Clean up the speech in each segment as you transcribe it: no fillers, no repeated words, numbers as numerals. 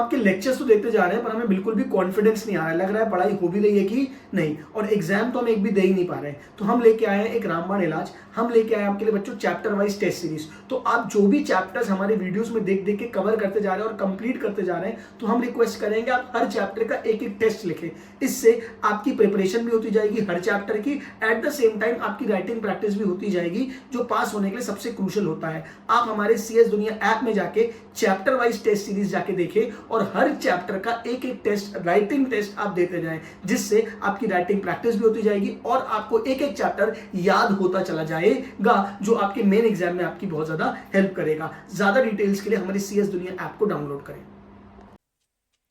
आपके लेक्चर्स तो देखते जा रहे हैं पर हमें बिल्कुल भी कॉन्फिडेंस नहीं आ रहा है, लग रहा है पढ़ाई हो भी रही है कि नहीं, और एग्जाम तो हम एक भी दे ही नहीं पा रहे हैं। तो हम लेके आए हैं एक रामबाण इलाज, हम लेके आए हैं आपके लिए बच्चों चैप्टर वाइज टेस्ट सीरीज। तो आप जो भी चैप्टर्स हमारे वीडियोस में देख देख के कवर करते जा रहे हैं और कंप्लीट करते जा रहे हैं, तो हम रिक्वेस्ट करेंगे आप हर चैप्टर का एक एक टेस्ट लिखें। इससे आपकी प्रिपरेशन भी होती जाएगी हर चैप्टर की, एट द सेम टाइम आपकी राइटिंग प्रैक्टिस भी होती जाएगी, जो पास होने के लिए सबसे क्रूशियल होता है। आप हमारे CS दुनिया ऐप में जाके चैप्टर वाइज टेस्ट सीरीज जाके देखें और हर चैप्टर का एक एक टेस्ट, राइटिंग टेस्ट आप देते जाएं, जिससे आपकी राइटिंग प्रैक्टिस भी होती जाएगी और आपको एक एक चैप्टर याद होता चला जाएगा, जो आपके मेन एग्जाम में आपकी बहुत ज्यादा हेल्प करेगा। ज्यादा डिटेल्स के लिए हमारी CS दुनिया ऐप को डाउनलोड करें।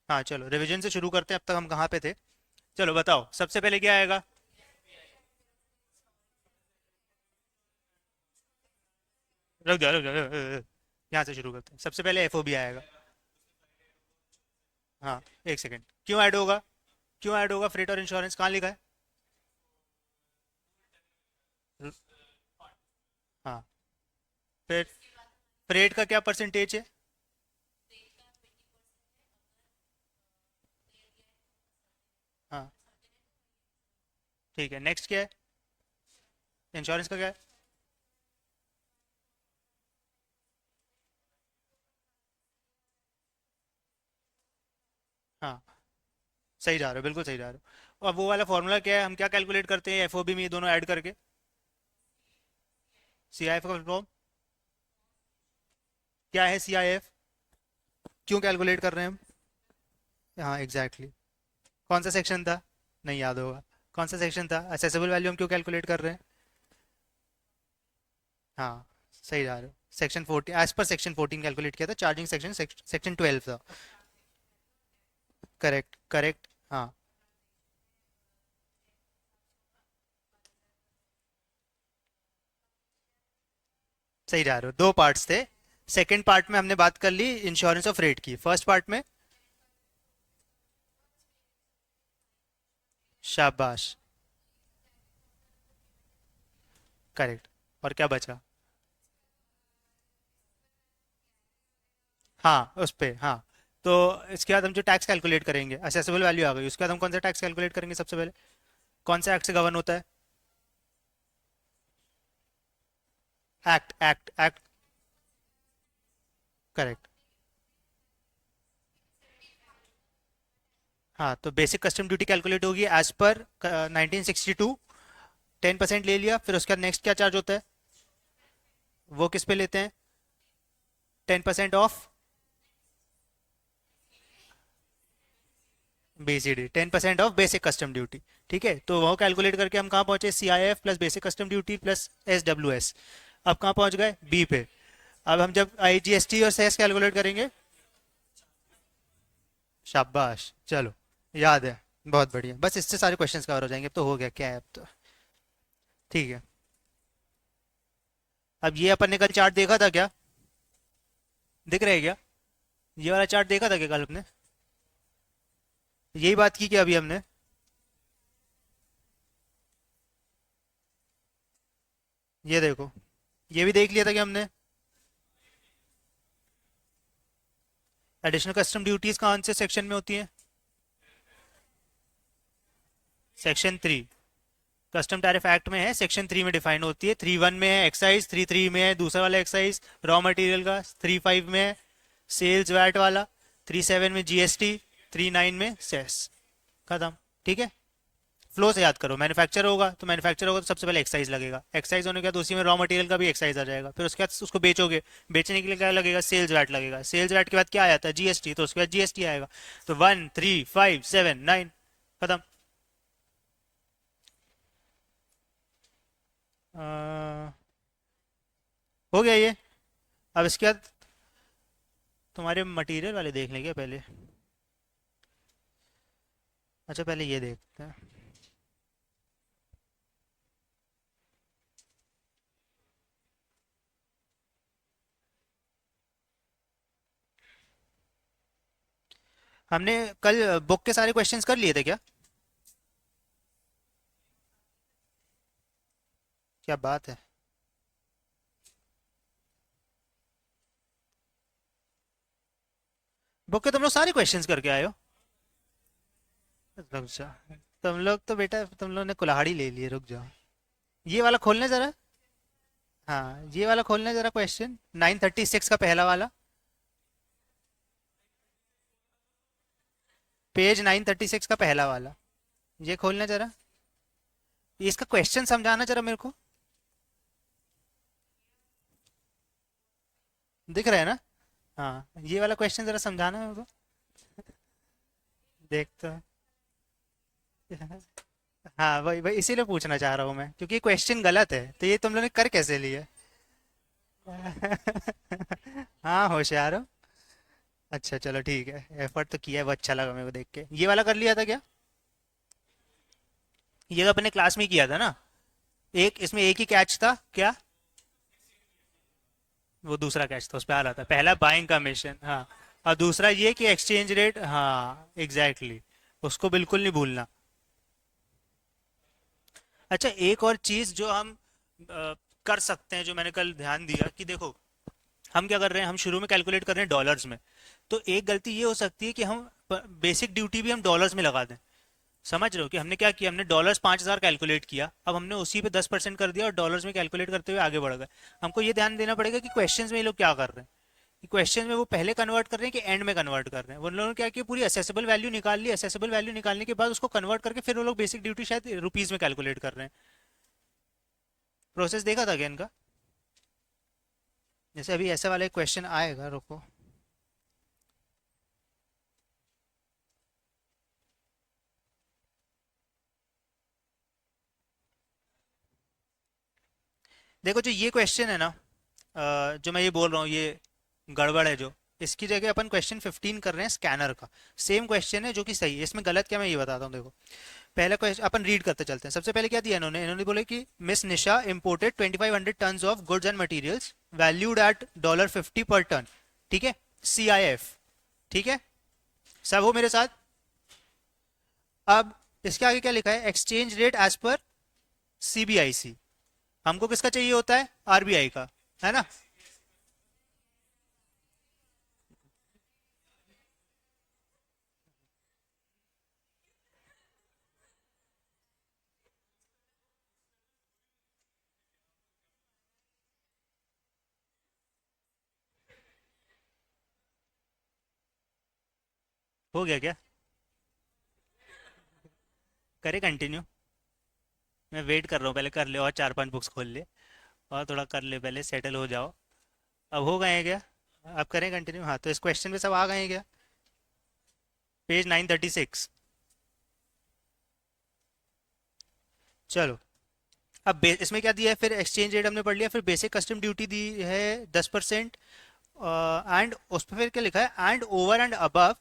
हाँ चलो रिवीजन से शुरू करते हैं। अब तक हम कहाँ पे थे? चलो बताओ सबसे पहले क्या आएगा? रुक जाओ रुक जाओ, यहाँ से शुरू करते हैं। सबसे पहले FOB आएगा। हाँ एक सेकेंड, क्यों ऐड होगा? क्यों ऐड होगा? फ्रेट और इंश्योरेंस कहाँ लिखा है? र- हाँ, फिर फ्रेट का क्या परसेंटेज है? हाँ ठीक है, नेक्स्ट क्या है? इंश्योरेंस का क्या है? हाँ सही जा रहे हो, बिल्कुल सही जा रहे हो। अब वो वाला फॉर्मूला क्या है? हम क्या कैलकुलेट करते हैं FOB में ये दोनों ऐड करके? CIF का फॉर्म क्या है? CIF क्यों कैलकुलेट कर रहे हैं हम? हाँ एग्जैक्टली exactly. कौन सा सेक्शन था? नहीं याद होगा। कौन सा सेक्शन था? असेसेबल वैल्यू हम क्यों कैलकुलेट कर रहे हैं? हाँ सही जा रहे हो। Section 14, as per section 14 calculate किया था। चार्जिंग सेक्शन सेक्शन 12 था। Correct correct. हाँ सही जा रहे हो, दो पार्ट्स थे। सेकंड पार्ट में हमने बात कर ली इंश्योरेंस ऑफ रेट की, फर्स्ट पार्ट में। शाबाश, करेक्ट। और क्या बचा? हाँ उस पे, हाँ। तो इसके बाद हम जो टैक्स कैलकुलेट करेंगे, असेसेबल वैल्यू आ गई, उसके बाद हम कौन सा टैक्स कैलकुलेट करेंगे सबसे पहले? कौन सा एक्ट से गवर्न होता है? Act act act. करेक्ट। हाँ तो बेसिक कस्टम ड्यूटी कैलकुलेट होगी एज पर 1962। 10% ले लिया, फिर उसके बाद नेक्स्ट क्या चार्ज होता है? वो किस पे लेते हैं? 10% of BCD, 10% of basic custom duty. ठीक है, तो वो कैलकुलेट करके हम कहाँ पहुंचे? CIF plus basic custom duty plus SWS। अब कहाँ पहुंच गए? बी पे। अब हम जब IGST और सेस कैलकुलेट करेंगे। शाबाश, चलो याद है, बहुत बढ़िया। बस इससे सारे क्वेश्चंस कवर हो जाएंगे, अब तो हो गया क्या है अब तो। ठीक है, अब ये अपन ने कल चार्ट देखा था क्या? दिख रहा है क्या? ये वाला चार्ट देखा था क्या कल अपने? यही बात की क्या अभी हमने? ये देखो, ये भी देख लिया था क्या हमने? एडिशनल कस्टम ड्यूटीज कौन से सेक्शन में होती हैं? सेक्शन 3। कस्टम टैरिफ एक्ट में है, सेक्शन 3 में डिफाइन होती है। 3(1) में है एक्साइज, 3(3) में है दूसरा वाला एक्साइज रॉ मटेरियल का, 3(5) में है सेल्स वैट वाला, 3(7) में GST, 3(9) में सेस। खत्म। ठीक है, फ्लो से याद करो। मैन्युफैक्चर होगा तो सबसे पहले एक्साइज लगेगा, एक्साइज होने के बाद उसी में रॉ मटेरियल का भी एक्साइज आ जाएगा, फिर उसके बाद उसको बेचोगे, बेचने के लिए क्या लगेगा? सेल्स वैट लगेगा, सेल्स वैट के बाद क्या आया था? GST, तो उसके बाद GST आएगा। तो 1, 3, 5, 7, 9, खत्म। अ, हो गया ये। अब इसके बाद तुम्हारे मटेरियल वाले देख लेंगे पहले। अच्छा पहले ये देखते हैं। हमने कल बुक के सारे क्वेश्चंस कर लिए थे क्या? क्या बात है। बुक के तुम लोग सारे क्वेश्चंस करके आए हो? रुक जाओ, तुम लोग तो बेटा तुम लोग ने कुल्हाड़ी ले ली है, रुक जाओ। ये वाला खोलने जरा। हाँ ये वाला खोलने जरा, क्वेश्चन 936 का पहला वाला, पेज 936 का पहला वाला, ये खोलना जरा। ये इसका क्वेश्चन समझाना जरा मेरे को। दिख रहा है ना? हाँ ये वाला क्वेश्चन जरा समझाना मेरे को। देखता। हाँ वही वही इसीलिए पूछना चाह रहा हूँ मैं, क्योंकि क्वेश्चन गलत है, तो ये तुम लोगों ने कर कैसे लिया? हाँ होशियार हो। अच्छा चलो ठीक है, एफर्ट तो किया है, वो अच्छा लगा मेरे को देख के। ये वाला कर लिया था क्या? ये तो अपने क्लास में ही किया था ना। एक इसमें एक ही कैच था क्या? वो दूसरा कैच था, उस पर आ रहा था पहला बाइंग कमीशन, हाँ। और दूसरा ये कि एक्सचेंज रेट, हाँ एग्जैक्टली exactly, उसको बिल्कुल नहीं भूलना। अच्छा एक और चीज जो हम कर सकते हैं, जो मैंने कल ध्यान दिया कि देखो, हम क्या कर रहे हैं, हम शुरू में कैलकुलेट कर रहे हैं डॉलर्स में। तो एक गलती ये हो सकती है कि हम बेसिक ड्यूटी भी हम डॉलर्स में लगा दें। समझ रहे हो कि हमने क्या किया, हमने डॉलर्स 5,000 कैलकुलेट किया, अब हमने उसी पे 10% कर दिया और डॉलर्स में कैलकुलेट करते हुए आगे बढ़ गए। हमको ये ध्यान देना पड़ेगा कि क्वेश्चंस में ये लोग क्या कर रहे हैं, कि क्वेश्चन में वो पहले कन्वर्ट कर रहे हैं कि एंड में कन्वर्ट कर रहे हैं। उन लोगों ने क्या किया, पूरी असेसेबल वैल्यू निकाल ली, असेसेबल वैल्यू निकालने के बाद उसको कन्वर्ट करके फिर वो लोग बेसिक ड्यूटी शायद रुपीज में कैलकुलेट कर रहे हैं। प्रोसेस देखा था क्या इनका? जैसे अभी ऐसा वाला एक क्वेश्चन आएगा, रुको। देखो जो ये क्वेश्चन है ना, जो मैं ये बोल रहा हूँ ये गड़बड़ है जो, इसकी जगह अपन क्वेश्चन 15 कर रहे हैं स्कैनर का। सेम क्वेश्चन है जो कि सही है, इसमें गलत क्या मैं ये बताता हूँ। देखो पहला क्वेश्चन अपन रीड करते चलते हैं। सबसे पहले क्या दिया इन्होंने, इन्होंने बोले कि miss Nisha imported 2500 tons of goods and materials valued at $50 पर टन। ठीक है, CIF। ठीक है, सब हो मेरे साथ? अब इसके आगे क्या लिखा है, exchange rate as per CBIC। हमको किसका चाहिए होता है, RBI का, है ना? हो गया क्या? करे कंटिन्यू? मैं वेट कर रहा हूँ, पहले कर ले और 4-5 बुक्स खोल ले, और थोड़ा कर ले, पहले सेटल हो जाओ। अब हो गए हैं क्या? अब करें कंटिन्यू? हाँ तो इस क्वेश्चन पे सब आ गए हैं क्या? पेज 936। चलो, अब इसमें क्या दिया है, फिर एक्सचेंज रेट हमने पढ़ लिया, फिर बेसिक कस्टम ड्यूटी दी है 10%। एंड उस पर फिर क्या लिखा है, and over and above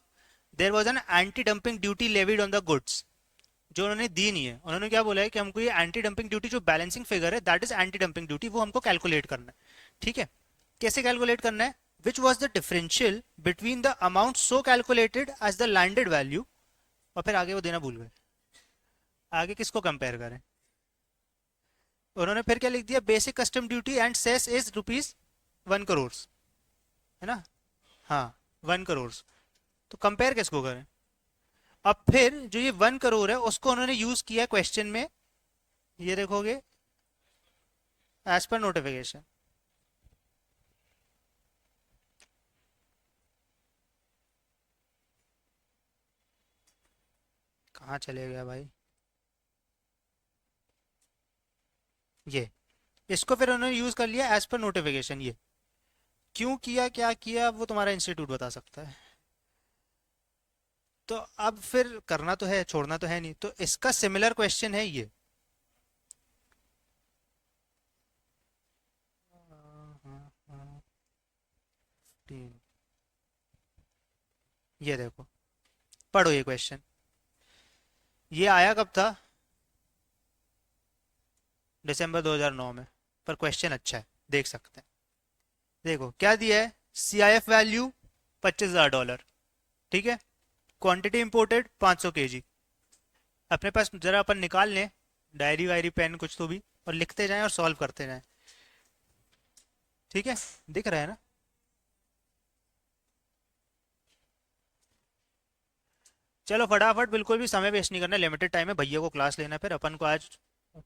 there was an anti dumping duty levied on the goods. जो उन्होंने दी नहीं है, उन्होंने क्या बोला है कि हमको ये एंटी डंपिंग ड्यूटी जो बैलेंसिंग फिगर है, that is anti dumping duty, वो हमको कैलकुलेट करना है। ठीक है, कैसे कैलकुलेट करना है, which was the differential between the amount so calculated as the landed value, और फिर आगे वो देना भूल गए, आगे किसको कंपेयर करें। उन्होंने फिर क्या लिख दिया, basic custom duty and cess is ₹1 crore, है ना? हाँ 1 करोड़, तो कंपेयर किसको करें? अब फिर जो ये 1 करोड़ है उसको उन्होंने यूज किया क्वेश्चन में, ये देखोगे एज पर नोटिफिकेशन। कहाँ चले गया भाई ये, इसको फिर उन्होंने यूज कर लिया एज पर नोटिफिकेशन। ये क्यों किया, क्या किया, वो तुम्हारा इंस्टीट्यूट बता सकता है। तो अब फिर करना तो है, छोड़ना तो है नहीं, तो इसका सिमिलर क्वेश्चन है ये। ये देखो, पढ़ो ये क्वेश्चन। ये आया कब था, दिसंबर 2009 में, पर क्वेश्चन अच्छा है, देख सकते हैं। देखो क्या दिया है, CIF वैल्यू $25,000। ठीक है, क्वांटिटी इंपोर्टेड 500 kg। अपने पास जरा अपन निकाल लें डायरी वायरी पेन कुछ तो भी, और लिखते जाएं और सॉल्व करते जाएं। ठीक है, दिख रहा है ना? चलो फटाफट, बिल्कुल भी समय वेस्ट नहीं करना, लिमिटेड टाइम है, भैया को क्लास लेना है, फिर अपन को आज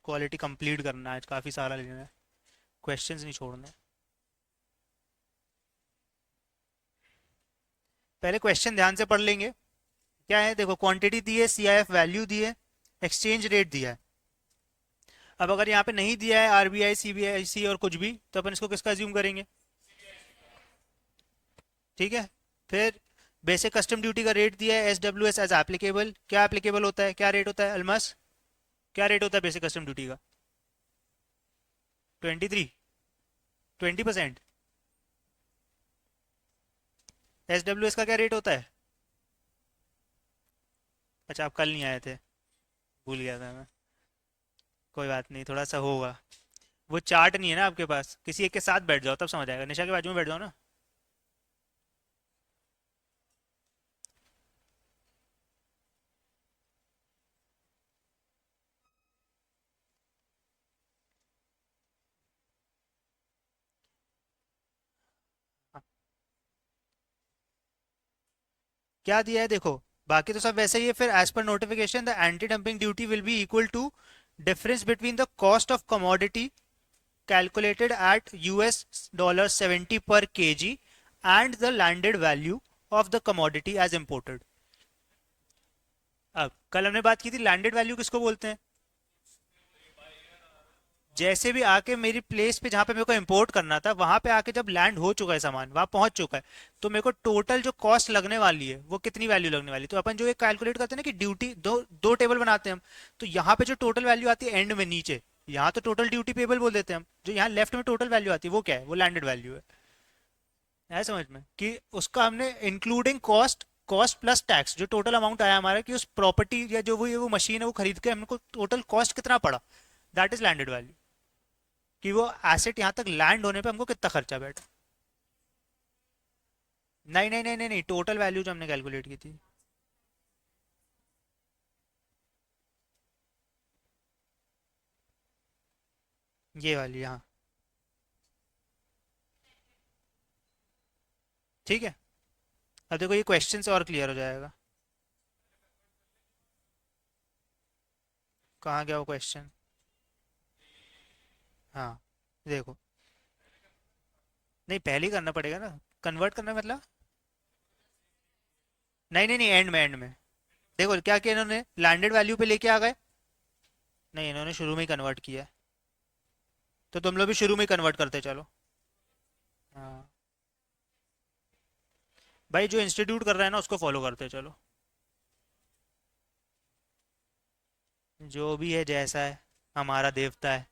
क्वालिटी कंप्लीट करना है, आज काफ़ी सारा लेना है, क्वेश्चंस नहीं छोड़ने। पहले क्वेश्चन ध्यान से पढ़ लेंगे। क्या है देखो, क्वांटिटी दी है, सीआईएफ वैल्यू दी है, एक्सचेंज रेट दिया है। अब अगर यहाँ पे नहीं दिया है आरबीआई सीबीआईसी और कुछ भी, तो अपन इसको किसका अज्यूम करेंगे? ठीक है। फिर बेसिक कस्टम ड्यूटी का रेट दिया है, S W S as applicable. क्या एप्लीकेबल होता है, क्या रेट होता है अलमस? क्या रेट होता है बेसिक कस्टम ड्यूटी का? 23, 20%। एस डब्ल्यू एस का क्या रेट होता है? अच्छा, आप कल नहीं आए थे, भूल गया था मैं। कोई बात नहीं, थोड़ा सा होगा। वो चार्ट नहीं है ना आपके पास, किसी एक के साथ बैठ जाओ तब समझ आएगा, निशा के बाजू में बैठ जाओ ना। हाँ, क्या दिया है देखो, बाकी तो सब वैसे ही है। फिर as per notification the anti dumping duty will be equal to difference between the cost of commodity calculated at US $70 per kg and the landed value of the commodity as imported। अब कल हमने बात की थी, landed value किसको बोलते हैं? जैसे भी आके मेरी प्लेस पे जहां पे मेरे को इंपोर्ट करना था, वहां पे आके जब लैंड हो चुका है सामान, वहां पहुंच चुका है, तो मेरे को टोटल जो कॉस्ट लगने वाली है वो कितनी वैल्यू लगने वाली है। तो अपन जो ये कैलकुलेट करते हैं ना कि ड्यूटी, दो दो टेबल बनाते हैं हम, तो यहाँ पे जो टोटल वैल्यू आती है एंड में नीचे, यहाँ तो टोटल ड्यूटी पेबल बोल देते हैं हम, जो यहाँ लेफ्ट में टोटल वैल्यू आती है वो क्या है? वो लैंडेड वैल्यू है। है समझ में कि उसका हमने including cost, cost plus tax, जो टोटल अमाउंट आया हमारा कि उस प्रॉपर्टी या जो वो मशीन है वो खरीद के हमको टोटल कॉस्ट कितना पड़ा, दैट इज लैंडेड वैल्यू। कि वो एसेट यहाँ तक लैंड होने पे हमको कितना खर्चा बैठा। नहीं नहीं नहीं नहीं नहीं, टोटल वैल्यू जो हमने कैलकुलेट की थी। ये वाली, हाँ। ठीक है। अब देखो ये क्वेश्चन से और क्लियर हो जाएगा। कहाँ गया वो क्वेश्चन? हाँ, देखो। नहीं, पहले ही करना पड़ेगा ना, कन्वर्ट करना मतलब। नहीं नहीं नहीं, एंड में, एंड में। देखो क्या किया इन्होंने, लैंडेड वैल्यू पे लेके आ गए। नहीं, इन्होंने शुरू में ही कन्वर्ट किया है, तो तुम लोग भी शुरू में ही कन्वर्ट करते चलो। हाँ भाई, जो इंस्टीट्यूट कर रहा है ना उसको फॉलो करते चलो, जो भी है जैसा है, हमारा देवता है।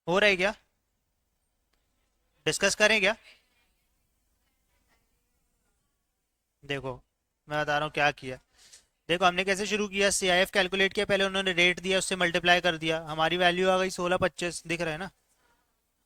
हो रहा है क्या? डिस्कस करें क्या? देखो, मैं बता रहा हूँ क्या किया। देखो हमने कैसे शुरू किया, सीआईएफ कैलकुलेट किया, पहले उन्होंने रेट दिया, उससे मल्टीप्लाई कर दिया, हमारी वैल्यू आ गई 1625, दिख रहा है ना?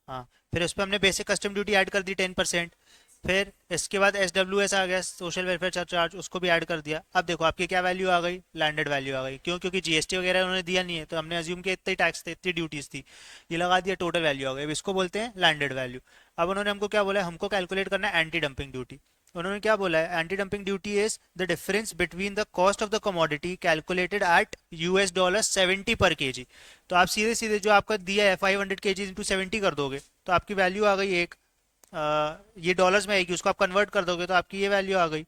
हाँ। फिर उस पर हमने बेसिक कस्टम ड्यूटी ऐड कर दी 10%। फिर इसके बाद एस डब्ल्यू एस आ गया, सोशल वेलफेयर चार्ज, उसको भी ऐड कर दिया। अब देखो आपकी क्या वैल्यू आ गई, लैंडेड वैल्यू आ गई। क्यों? क्योंकि जीएसटी वगैरह उन्होंने दिया नहीं है, तो हमने अज्यूम किया इतने टैक्स थे, इतनी ड्यूटीज थी, ये लगा दिया, टोटल वैल्यू आ गई। अब इसको बोलते हैं लैंडेड वैल्यू। अब उन्होंने हमको क्या बोला है, हमको कैलकुलेट करना है एंटी डंपिंग ड्यूटी। उन्होंने क्या बोला है, anti dumping duty is the difference between the cost of the commodity calculated at $70 per KG. तो आप सीधे सीधे जो आपका दिया है 500 kg इंटू 70 कर दोगे, तो आपकी वैल्यू आ गई एक। ये डॉलर्स में आएगी, उसको आप कन्वर्ट कर दोगे तो आपकी ये वैल्यू आ गई।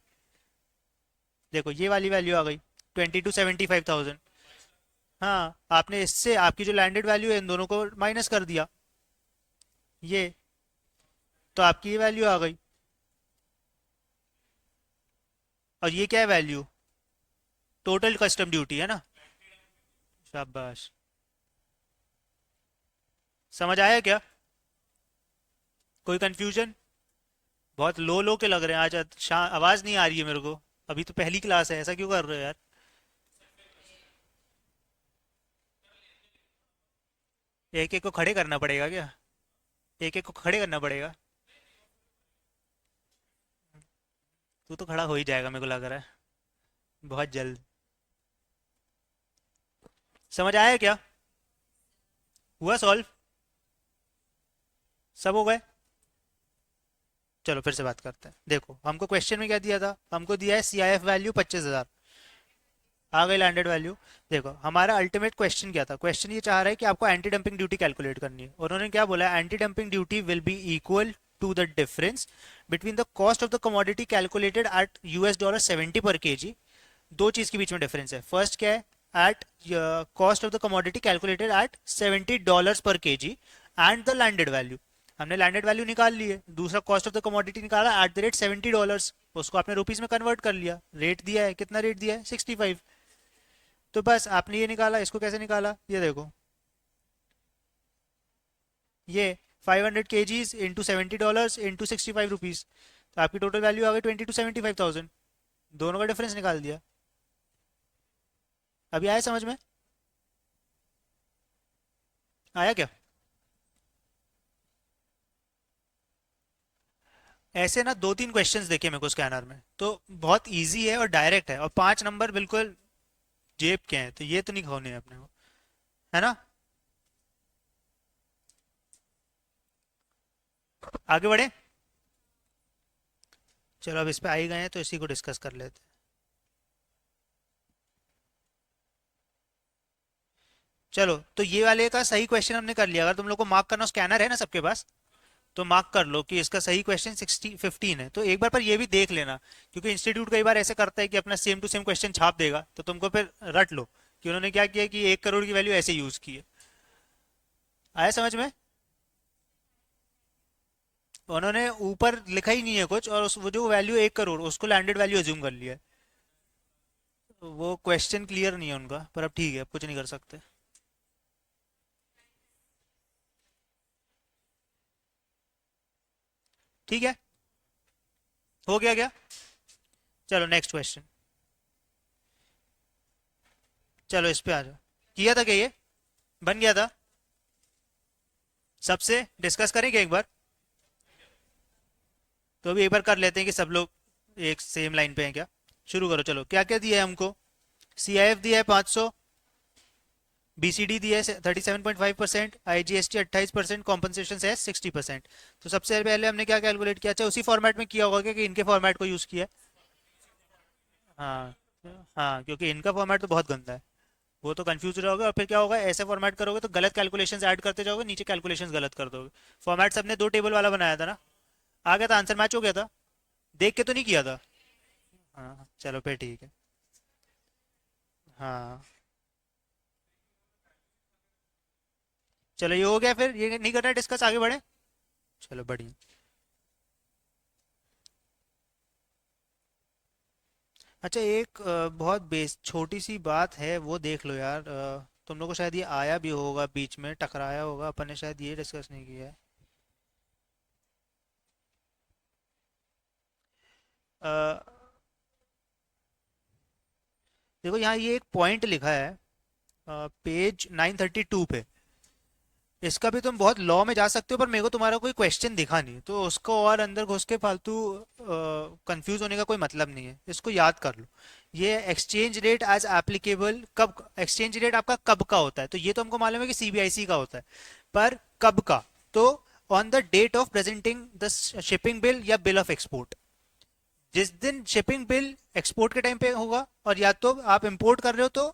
देखो ये वाली वैल्यू आ गई 22,75,000। हाँ, आपने इससे आपकी जो लैंडेड वैल्यू है इन दोनों को माइनस कर दिया, ये तो आपकी ये वैल्यू आ गई। और ये क्या है वैल्यू? टोटल कस्टम ड्यूटी है ना। शाबाश, समझ आया क्या? कोई कंफ्यूजन? बहुत लो लो के लग रहे हैं आज, आवाज नहीं आ रही है मेरे को। अभी तो पहली क्लास है, ऐसा क्यों कर रहे हो यार? एक एक को खड़े करना पड़ेगा क्या? एक एक को खड़े करना पड़ेगा। तू तो खड़ा हो ही जाएगा मेरे को लग रहा है, बहुत जल्द। समझ आया क्या? हुआ सॉल्व? सब हो गए? चलो फिर से बात करते हैं। देखो हमको क्वेश्चन में क्या दिया था, हमको दिया है CIF वैल्यू 25,000, आ गई लैंडेड वैल्यू। देखो हमारा अल्टीमेट क्वेश्चन क्या था, क्वेश्चन ये चाह रहा है कि आपको एंटी डंपिंग ड्यूटी कैलकुलेट करनी है। उन्होंने क्या बोला, anti dumping duty will be equal to the difference between the cost of the commodity calculated at $70 per KG. दो चीज के बीच में डिफरेंस है, फर्स्ट क्या है, at cost of the commodity calculated at $70 per KG and the landed value. हमने landed value निकाल ली है, दूसरा कॉस्ट ऑफ द कमोडिटी निकाला एट द रेट $70, उसको आपने रुपीज में कन्वर्ट कर लिया, रेट दिया है, कितना रेट दिया है 65। तो बस आपने ये निकाला, इसको कैसे निकाला ये देखो, ये 500 kgs इंटू $70 इंटू 65 रुपीज, तो आपकी टोटल वैल्यू आ गई 22,75,000। दोनों का डिफरेंस निकाल दिया। अभी आया समझ में? आया क्या? ऐसे ना दो तीन क्वेश्चंस देखे मेरे को स्कैनर में, तो बहुत इजी है और डायरेक्ट है, और 5 नंबर बिल्कुल जेब के हैं, तो ये तो नहीं खोने हैं अपने को, है ना। आगे बढ़े। चलो अब इस पे आ ही गए हैं तो इसी को डिस्कस कर लेते हैं। चलो तो ये वाले का सही क्वेश्चन हमने कर लिया। अगर तुम लोग को मार्क करना, स्कैनर है ना सबके पास, तो मार्क कर लो कि इसका सही क्वेश्चन 15 है। तो एक बार पर ये भी देख लेना, क्योंकि इंस्टीट्यूट कई बार ऐसे करता है कि अपना सेम टू सेम क्वेश्चन छाप देगा, तो तुमको फिर रट लो कि उन्होंने क्या किया कि 1 करोड़ की वैल्यू ऐसे यूज की है। आया समझ में? उन्होंने ऊपर लिखा ही नहीं है कुछ, और वो जो वैल्यू 1 करोड़ उसको लैंडेड वैल्यू एज्यूम कर लिया है। वो क्वेश्चन क्लियर नहीं है उनका, पर अब ठीक है, अब कुछ नहीं कर सकते। ठीक है, हो गया क्या? चलो नेक्स्ट क्वेश्चन। चलो इस पे आ जाओ। किया था क्या ये? बन गया था? सबसे डिस्कस करेंगे एक बार? तो अभी एक बार कर लेते हैं कि सब लोग एक सेम लाइन पे हैं क्या। शुरू करो। चलो क्या क्या दिया है हमको, CIF दिया है 500, BCD दिया है 37.5%, IGST 28%, कॉम्पनसेशन है 60%। तो सबसे पहले हमने क्या कैलकुलेट किया, अच्छा उसी फॉर्मेट में किया होगा क्या कि इनके फॉर्मेट को यूज किया है? हाँ, हाँ क्योंकि इनका फॉर्मेट तो बहुत गंदा है, वो तो कंफ्यूज रहोगे, और फिर क्या होगा, ऐसे फॉर्मेट करोगे तो गलत कैलकुलेशंस ऐड करते जाओगे, नीचे कैलकुलेशंस गलत कर दोगे। फॉर्मेट सबने 2 टेबल वाला बनाया था ना, आ गया था, आंसर मैच हो गया था। देख के तो नहीं किया था? हाँ चलो फिर ठीक है। हाँ चलो ये हो गया, फिर ये नहीं करना डिस्कस, आगे बढ़े। चलो बढ़िया। अच्छा एक बहुत बेस छोटी सी बात है, वो देख लो यार। तुम लोग को शायद ये आया भी होगा, बीच में टकराया होगा, अपन ने शायद ये डिस्कस नहीं किया है। अ, देखो यहाँ ये एक पॉइंट लिखा है पेज 932 पे, इसका भी तुम बहुत लॉ में जा सकते हो, पर मेरे को तुम्हारा कोई क्वेश्चन दिखा नहीं, तो उसको और अंदर घुस के फालतू कंफ्यूज होने का कोई मतलब नहीं है, इसको याद कर लो। ये एक्सचेंज रेट एज एप्लीकेबल, कब एक्सचेंज रेट आपका कब का होता है, तो ये तो हमको मालूम है कि CBIC का होता है, पर कब का? तो on the date of presenting the shipping bill या बिल ऑफ एक्सपोर्ट, जिस दिन शिपिंग बिल एक्सपोर्ट के टाइम पे होगा, और या तो आप इंपोर्ट कर रहे हो तो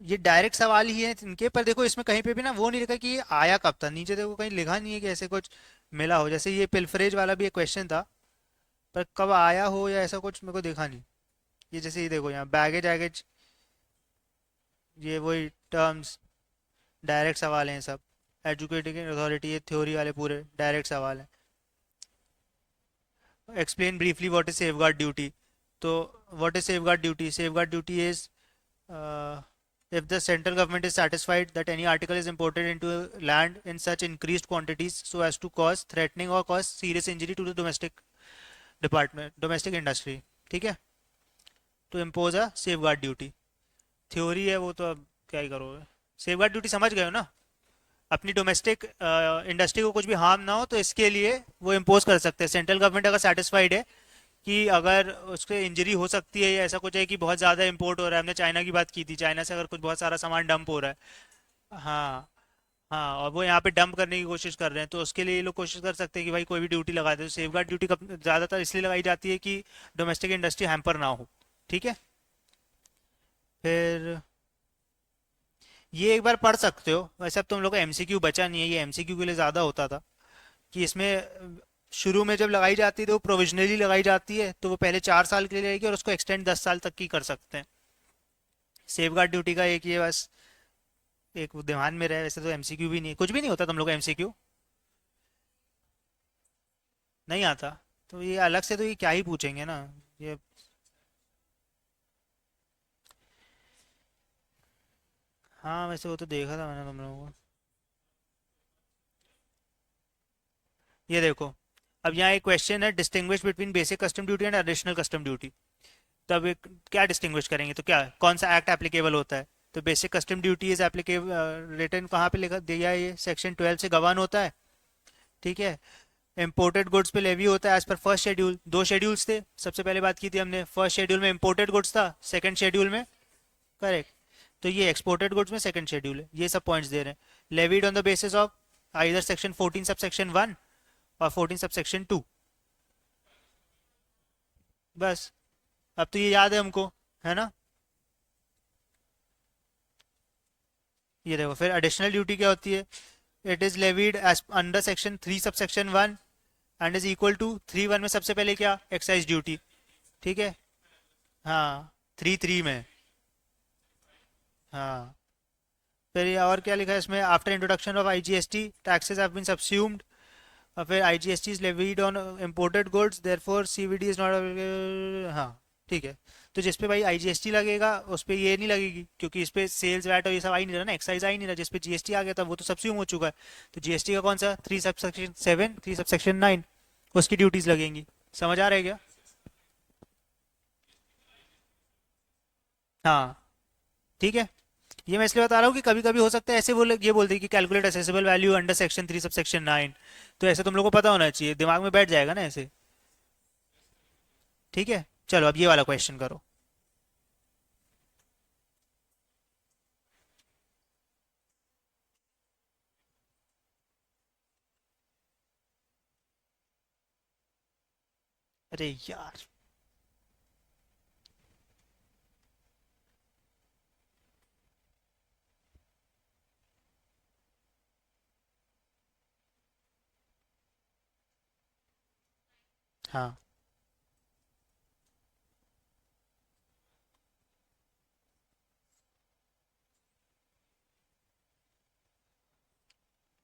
ये डायरेक्ट सवाल ही है इनके, पर देखो इसमें कहीं पे भी ना वो नहीं लिखा कि ये आया कब था, नीचे देखो कहीं लिखा नहीं है कि ऐसे कुछ मिला हो। जैसे ये पिल्फरेज वाला भी एक क्वेश्चन था, पर कब आया हो या ऐसा कुछ मेरे को देखा नहीं। ये जैसे ये देखो यहाँ बैगेज एगेज, ये वही टर्म्स डायरेक्ट सवाल हैं सब। एजुकेटिंग अथॉरिटी, ये थ्योरी वाले पूरे डायरेक्ट सवाल हैं। Explain briefly what is safeguard duty. तो what is safeguard duty? Safeguard duty is if the central government is satisfied that any article is imported into land in such increased quantities so as to cause threatening or cause serious injury to the domestic industry, ठीक है, तो impose a safe guard duty. Theory है वो, तो अब क्या ही करोगे। Safe guard duty समझ गए हो ना? अपनी डोमेस्टिक इंडस्ट्री को कुछ भी हार्म ना हो तो इसके लिए वो इम्पोज कर सकते हैं। सेंट्रल गवर्नमेंट अगर सेटिस्फाइड है कि अगर उसके इंजरी हो सकती है या ऐसा कुछ है कि बहुत ज़्यादा इंपोर्ट हो रहा है, हमने चाइना की बात की थी, चाइना से अगर कुछ बहुत सारा सामान डंप हो रहा है, हाँ हाँ, और वो यहाँ पे डंप करने की कोशिश कर रहे हैं, तो उसके लिए ये लोग कोशिश कर सकते हैं कि भाई कोई भी ड्यूटी लगा दे। तो सेफ गार्ड ड्यूटी कब ज़्यादातर इसलिए लगाई जाती है कि डोमेस्टिक इंडस्ट्री हैम्पर ना हो, ठीक है। फिर ये एक बार पढ़ सकते हो, वैसे अब तुम लोग को एमसीक्यू बचा नहीं है, ये एमसीक्यू के लिए ज़्यादा होता था कि इसमें शुरू में जब लगाई जाती है तो वो प्रोविजनली लगाई जाती है, तो वो पहले 4 साल के लिए रहेगी और उसको एक्सटेंड 10 साल तक की कर सकते हैं। सेफ गार्ड ड्यूटी का एक ये बस एक वो ध्यान में रहे। वैसे तो एमसीक्यू भी नहीं, कुछ भी नहीं होता तुम लोग का एमसीक्यू नहीं आता, तो ये अलग से तो ये क्या ही पूछेंगे ना ये। हाँ वैसे वो तो देखा था मैंने तुम लोगों को। ये देखो, अब यहाँ एक क्वेश्चन है, distinguish between basic custom duty and additional custom duty. तब एक क्या डिस्टिंग्विश करेंगे, तो क्या कौन सा एक्ट एप्लीकेबल होता है? तो basic custom duty is applicable, return कहाँ पे लिखा दिया है, ये सेक्शन 12 से गवर्न होता है, ठीक है। इंपोर्टेड गुड्स पे लेवी होता है एज पर फर्स्ट शेड्यूल। दो शेड्यूल्स थे, सबसे पहले बात की थी हमने, फर्स्ट शेड्यूल में इंपोर्टेड गुड्स था, सेकंड शेड्यूल में, करेक्ट, तो ये एक्सपोर्टेड गुड्स में सेकंड शेड्यूल है। ये सब पॉइंट्स दे रहे हैं। Levied on the basis of either section 14 सब सेक्शन 1 और 14 सब सेक्शन 2। बस, अब तो ये याद है हमको, है ना। ये देखो फिर एडिशनल ड्यूटी क्या होती है, it is levied as under section 3 sub section 1 and is equal to 3(1) में सबसे पहले क्या, एक्साइज ड्यूटी, ठीक है। हाँ 3(3) में, हाँ। फिर ये और क्या लिखा है इसमें, after introduction of IGST taxes have been subsumed, और फिर IGST is levied on imported goods therefore CVD is not, हाँ ठीक है। तो जिस पे भाई आईजीएसटी लगेगा उस पे ये नहीं लगेगी, क्योंकि इस पे सेल्स वैट और ये सब आ ही नहीं रहा ना, एक्साइज आ ही नहीं रहा। जिस पे जीएसटी आ गया था वो तो सबस्यूम हो चुका है। तो जीएसटी का कौन सा, 3 सब सेक्शन 7 3 सब सेक्शन 9, उसकी ड्यूटीज लगेंगी। समझ आ रहा है क्या? हाँ ठीक है। ये मैं इसलिए बता रहा हूँ कि कभी कभी हो सकता है ऐसे बोले, ये बोलते हैं कि calculate accessible value under section 3 sub section 9, तो ऐसे तुम लोग को पता होना चाहिए, दिमाग में बैठ जाएगा ना ऐसे, ठीक है। चलो अब ये वाला क्वेश्चन करो। अरे यार, हाँ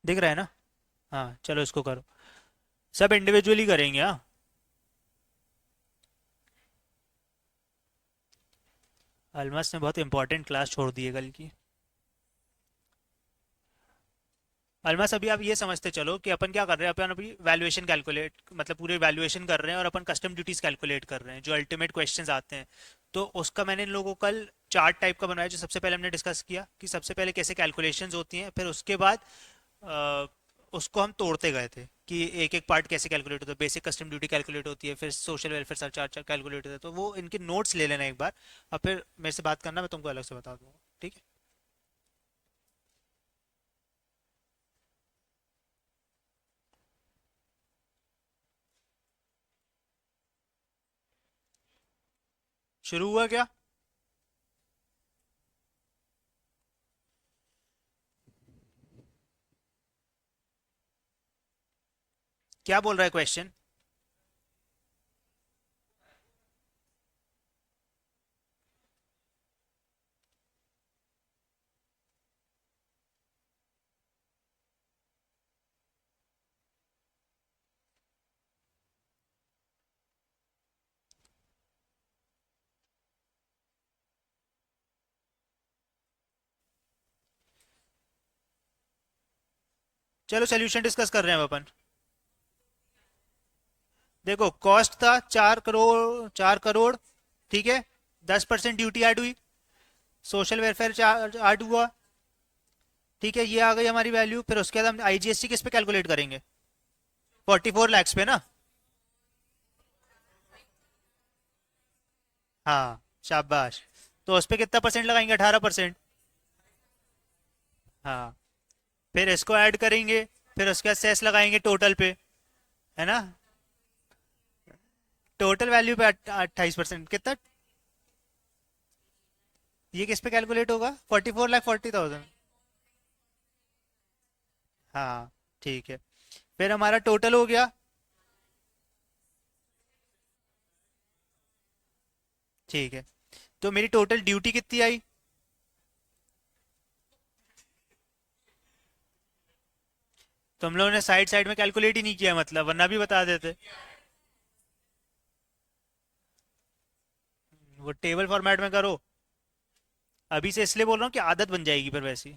दिख रहा है ना। हाँ चलो इसको करो, सब इंडिविजुअली करेंगे, हाँ। अलमस ने बहुत इंपॉर्टेंट क्लास छोड़ दी है कल की। अलमस अभी आप ये समझते चलो कि अपन क्या कर रहे हैं, अपन अभी वैल्यूएशन कैलकुलेट, मतलब पूरे वैल्यूएशन कर रहे हैं और अपन कस्टम ड्यूटीज कैलकुलेट कर रहे हैं जो अल्टीमेट क्वेश्चंस आते हैं। तो उसका मैंने इन लोगों को कल चार्ट टाइप का बनाया, जो सबसे पहले हमने डिस्कस किया कि सबसे पहले कैसे कैलकुलेशंस होती हैं, फिर उसके बाद अ, उसको हम तोड़ते गए थे कि एक एक पार्ट कैसे कैलकुलेट होता है। बेसिक कस्टम ड्यूटी कैलकुलेट होती है, फिर सोशल वेलफेयर सरचार्ज कैलकुलेट होता है। तो वो इनके नोट्स ले लेना एक बार, और फिर मेरे से बात करना, मैं तुमको अलग से बता दूंगा, ठीक है। शुरू हुआ क्या? क्या बोल रहा है क्वेश्चन? चलो सोल्यूशन डिस्कस कर रहे हैं अब अपन। देखो कॉस्ट था 4 करोड़, 4 करोड़, ठीक है। 10% ड्यूटी ऐड हुई, सोशल वेलफेयर चार्ज ऐड हुआ, ठीक है। ये आ गई हमारी वैल्यू। फिर उसके बाद हम आईजीएसटी किस पे कैलकुलेट करेंगे? 44 लाख पे ना। हाँ शाबाश। तो उस पे कितना परसेंट लगाएंगे? 18%। हाँ। फिर इसको ऐड करेंगे, फिर उसके बाद सेस लगाएंगे टोटल पे, है ना। टोटल वैल्यू पे 28%। कितना? ये किस पे कैलकुलेट होगा? 44,40,000। हाँ ठीक है। फिर हमारा टोटल हो गया, ठीक है। तो मेरी टोटल ड्यूटी कितनी आई? तुम लोगों ने साइड साइड में कैलकुलेट ही नहीं किया, मतलब वरना भी बता देते। वो टेबल फॉर्मेट में करो। अभी से इसलिए बोल रहा हूँ कि आदत बन जाएगी फिर वैसी।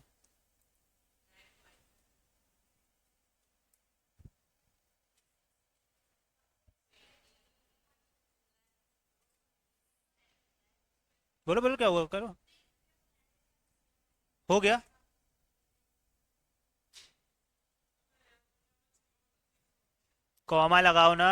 बोलो बोलो, क्या हुआ? करो। हो गया। कॉमा लगाओ ना।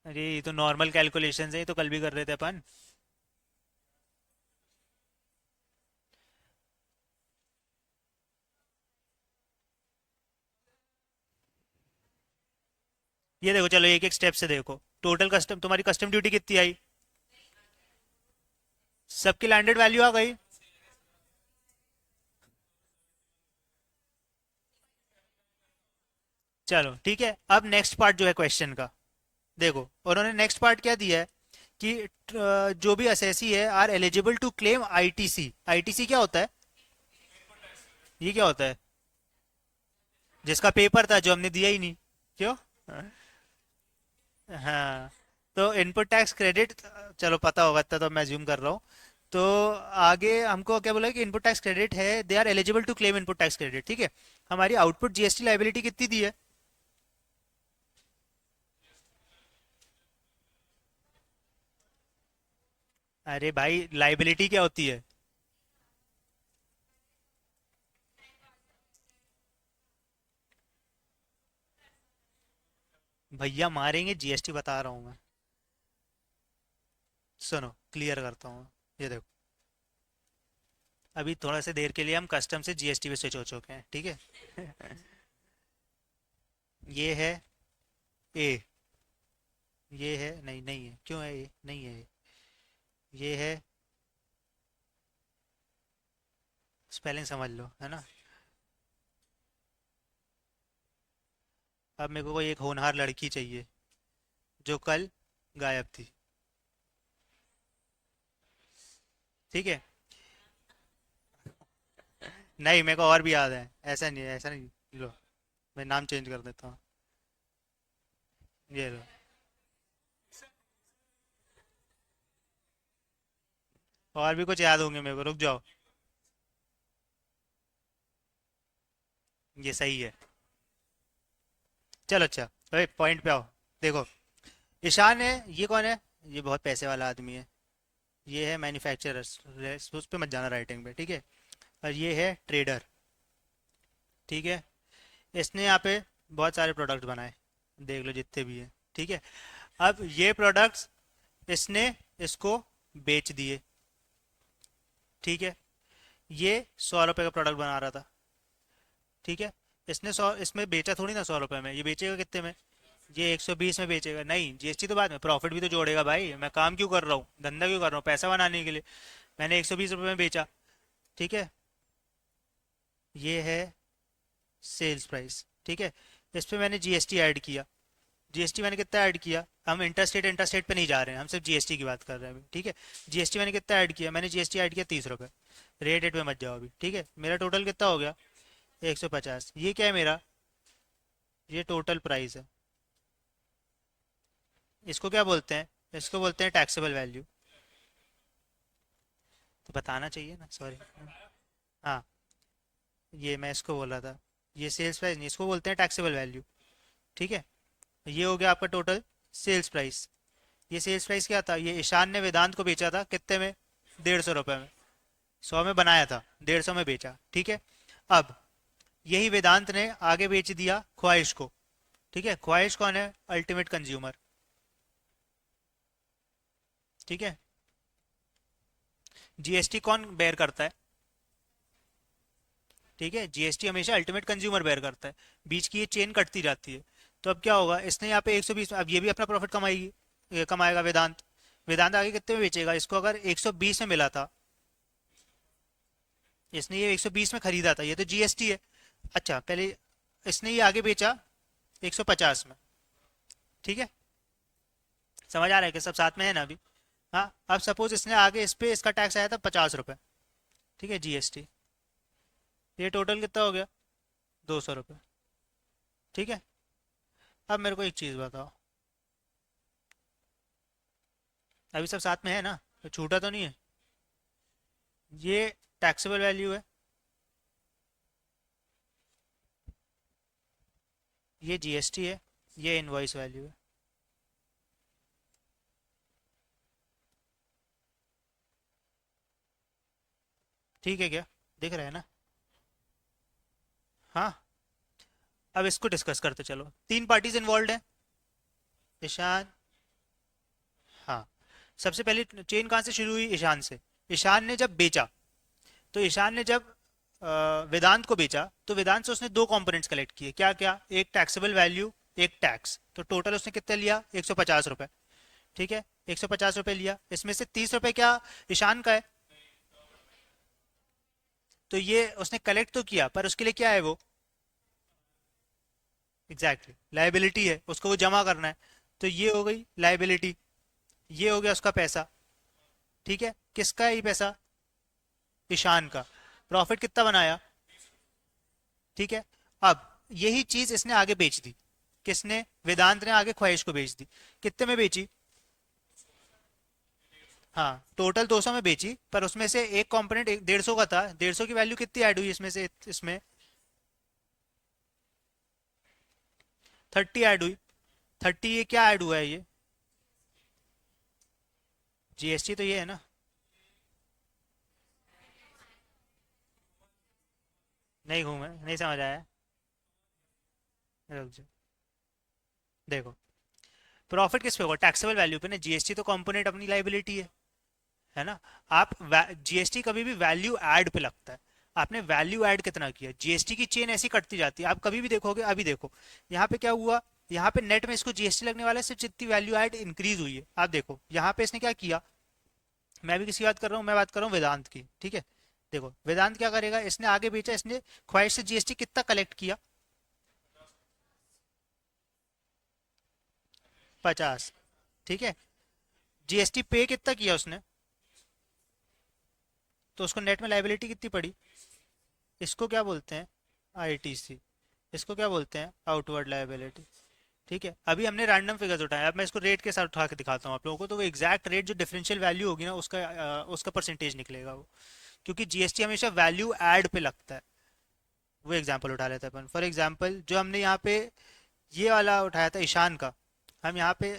अरे ये तो नॉर्मल कैलकुलेशन है, ये तो कल भी कर रहे थे अपन। ये देखो, चलो एक एक स्टेप से देखो। टोटल कस्टम, तुम्हारी कस्टम ड्यूटी कितनी आई? सबकी लैंडेड वैल्यू आ गई। चलो ठीक है। अब नेक्स्ट पार्ट जो है क्वेश्चन का, देखो उन्होंने नेक्स्ट पार्ट क्या दिया है कि जो भी असेसी है are eligible to claim ITC. ITC क्या होता है? ये क्या होता है? जिसका पेपर था, जो हमने दिया ही नहीं। क्यों? हाँ। तो इनपुट टैक्स क्रेडिट, चलो पता होगा इतना तो मैं ज्यूम कर रहा हूँ। तो आगे हमको क्या बोला कि इनपुट टैक्स क्रेडिट है, they are eligible to claim input tax credit, ठीक है। हमारी आउटपुट जीएसटी लाइबिलिटी कितनी दी है? अरे भाई लाइबिलिटी क्या होती है? भैया मारेंगे, जीएसटी बता रहा हूँ मैं। सुनो क्लियर करता हूँ। ये देखो, अभी थोड़ा सा देर के लिए हम कस्टम से जीएसटी पे स्विच हो चुके हैं, ठीक है। ये है ए। ये है, नहीं नहीं है, क्यों है ये? नहीं है ये है। स्पेलिंग समझ लो, है ना। अब मेरे को कोई एक होनहार लड़की चाहिए जो कल गायब थी, ठीक है। नहीं, मेरे को और भी याद है। ऐसा नहीं है, ऐसा नहीं। लो, मैं नाम चेंज कर देता हूँ। ये लो। और भी कुछ याद होंगे मेरे को, रुक जाओ। ये सही है। चलो अच्छा, अरे पॉइंट पे आओ। देखो, ईशान है, ये कौन है? ये बहुत पैसे वाला आदमी है। ये है मैन्युफैक्चरर, उस पे मत जाना राइटिंग पे, ठीक है। और ये है ट्रेडर, ठीक है। इसने यहाँ पे बहुत सारे प्रोडक्ट बनाए, देख लो जितने भी हैं, ठीक है। अब ये प्रोडक्ट्स इसने इसको बेच दिए, ठीक है। ये 100 रुपये का प्रोडक्ट बना रहा था, ठीक है। इसने 100 इसमें बेचा थोड़ी ना 100 रुपये में, ये बेचेगा कितने में? ये 120 में बेचेगा नहीं, जीएसटी तो बाद में, प्रॉफिट भी तो जोड़ेगा भाई। मैं काम क्यों कर रहा हूँ, धंधा क्यों कर रहा हूँ, पैसा बनाने के लिए। मैंने 120 रुपये में बेचा, ठीक है, ये है सेल्स प्राइस, ठीक है। इस पे मैंने जीएसटी ऐड किया, जीएसटी मैंने कितना ऐड किया, हम इंटरस्टेट पे नहीं जा रहे हैं, हम सिर्फ जीएसटी की बात कर रहे हैं अभी, ठीक है। जीएसटी मैंने कितना ऐड किया, मैंने जीएसटी ऐड किया 30 रुपये, रेट में मत जाओ अभी, ठीक है। मेरा टोटल कितना हो गया, 150। ये क्या है मेरा, ये टोटल प्राइस है। इसको क्या बोलते हैं, इसको बोलते हैं टैक्सेबल वैल्यू। तो बताना चाहिए ना, सॉरी। हाँ, ये मैं इसको बोल रहा था, ये सेल्स प्राइस नहीं, इसको बोलते हैं टैक्सेबल वैल्यू, ठीक है। ये हो गया आपका टोटल सेल्स प्राइस। ये सेल्स प्राइस क्या था, ये ईशान ने वेदांत को बेचा था कितने में, 150 रुपये में। 100 में बनाया था, 150 में बेचा, ठीक है। अब यही वेदांत ने आगे बेच दिया ख्वाहिश को, ठीक है। ख्वाहिश कौन है, अल्टीमेट कंज्यूमर, ठीक है। जीएसटी कौन बेयर करता है, ठीक है, जीएसटी हमेशा अल्टीमेट कंज्यूमर बेयर करता है। बीच की ये चेन कटती जाती है। तो अब क्या होगा, इसने यहाँ पे 120, अब ये भी अपना प्रॉफिट कमाएगी, कमाएगा वेदांत। वेदांत आगे कितने में बेचेगा, इसको अगर 120 में मिला था, इसने ये 120 में खरीदा था, ये तो जीएसटी है। अच्छा, पहले इसने ये आगे बेचा 150 में, ठीक है। समझ आ रहा है कि सब साथ में है ना अभी। हाँ, अब सपोज इसने आगे इस पे इसका टैक्स आया था 50 रुपये, ठीक है, जीएसटी। ये टोटल कितना हो गया, 200 रुपये, ठीक है। अब मेरे को एक चीज़ बताओ, अभी सब साथ में है ना, तो छूटा तो नहीं है। ये टैक्सेबल वैल्यू है, ये जीएसटी है, ये इनवॉइस वैल्यू है। ठीक है क्या, दिख रहा है ना। हाँ, अब इसको डिस्कस करते चलो। तीन पार्टीज इन्वॉल्व हैं, ईशान, हाँ। सबसे पहले चेन कहाँ से शुरू हुई, ईशान से। ईशान ने जब बेचा, तो ईशान ने जब वेदांत को बेचा, तो वेदांत से उसने दो कंपोनेंट्स कलेक्ट किए, क्या क्या, एक टैक्सेबल वैल्यू, एक टैक्स। तो टोटल उसने कितना लिया, 150 रुपये, ठीक है। 150 रुपये लिया, इसमें से 30 रुपये क्या ईशान का है। तो ये उसने कलेक्ट तो किया, पर उसके लिए क्या है वो, एग्जैक्टली लाइबिलिटी है, उसको वो जमा करना है। तो ये हो गई लाइबिलिटी, ये हो गया उसका पैसा, ठीक है। किसका है ये पैसा, ईशान का। प्रॉफिट कितना बनाया, ठीक है। अब यही चीज इसने आगे बेच दी, किसने, वेदांत ने आगे ख्वाहिश को बेच दी। कितने में बेची, हाँ, टोटल 200 में बेची, पर उसमें से एक कंपोनेंट 150 का था। 150 की वैल्यू कितनी ऐड हुई इसमें से, इसमें 30 ऐड हुई। 30, ये क्या ऐड हुआ है, ये जीएसटी तो ये है ना। नहीं घूमे, नहीं समझ आया, रुक जाओ। देखो, प्रॉफिट किस पे होगा, टैक्सेबल वैल्यू पे ना, जीएसटी तो कंपोनेंट अपनी लाइबिलिटी है ना। आप जीएसटी कभी भी वैल्यू ऐड पे लगता है, आपने वैल्यू ऐड कितना किया। जीएसटी की चेन ऐसी कटती जाती है, आप कभी भी देखोगे। अभी देखो यहाँ पे क्या हुआ, यहाँ पे नेट में इसको जीएसटी लगने वाला है, सिर्फ जितनी वैल्यू ऐड इंक्रीज हुई है। आप देखो यहाँ पे इसने क्या किया, मैं भी किसी बात कर रहा हूँ, मैं बात कर रहा हूँ वेदांत की, ठीक है। देखो वेदांत क्या करेगा, इसने आगे बेचा, इसने ख्वाहिश से जीएसटी कितना कलेक्ट किया, 50, ठीक है। जीएसटी पे कितना किया उसने, तो उसको नेट में लाइबिलिटी कितनी पड़ी। इसको क्या बोलते हैं, आईटीसी। इसको क्या बोलते हैं, आउटवर्ड लायबिलिटी, ठीक है। अभी हमने रैंडम फिगर्स उठाए, अब मैं इसको रेट के साथ उठा के दिखाता हूँ आप लोगों को, तो वो एग्जैक्ट रेट जो डिफरेंशियल वैल्यू होगी ना, उसका परसेंटेज निकलेगा वो। क्योंकि जीएसटी हमेशा वैल्यू ऐड पे लगता है। वो एग्जांपल उठा लेते हैं अपन, फॉर एग्जांपल जो हमने यहाँ पे ये वाला उठाया था ईशान का, हम यहाँ पे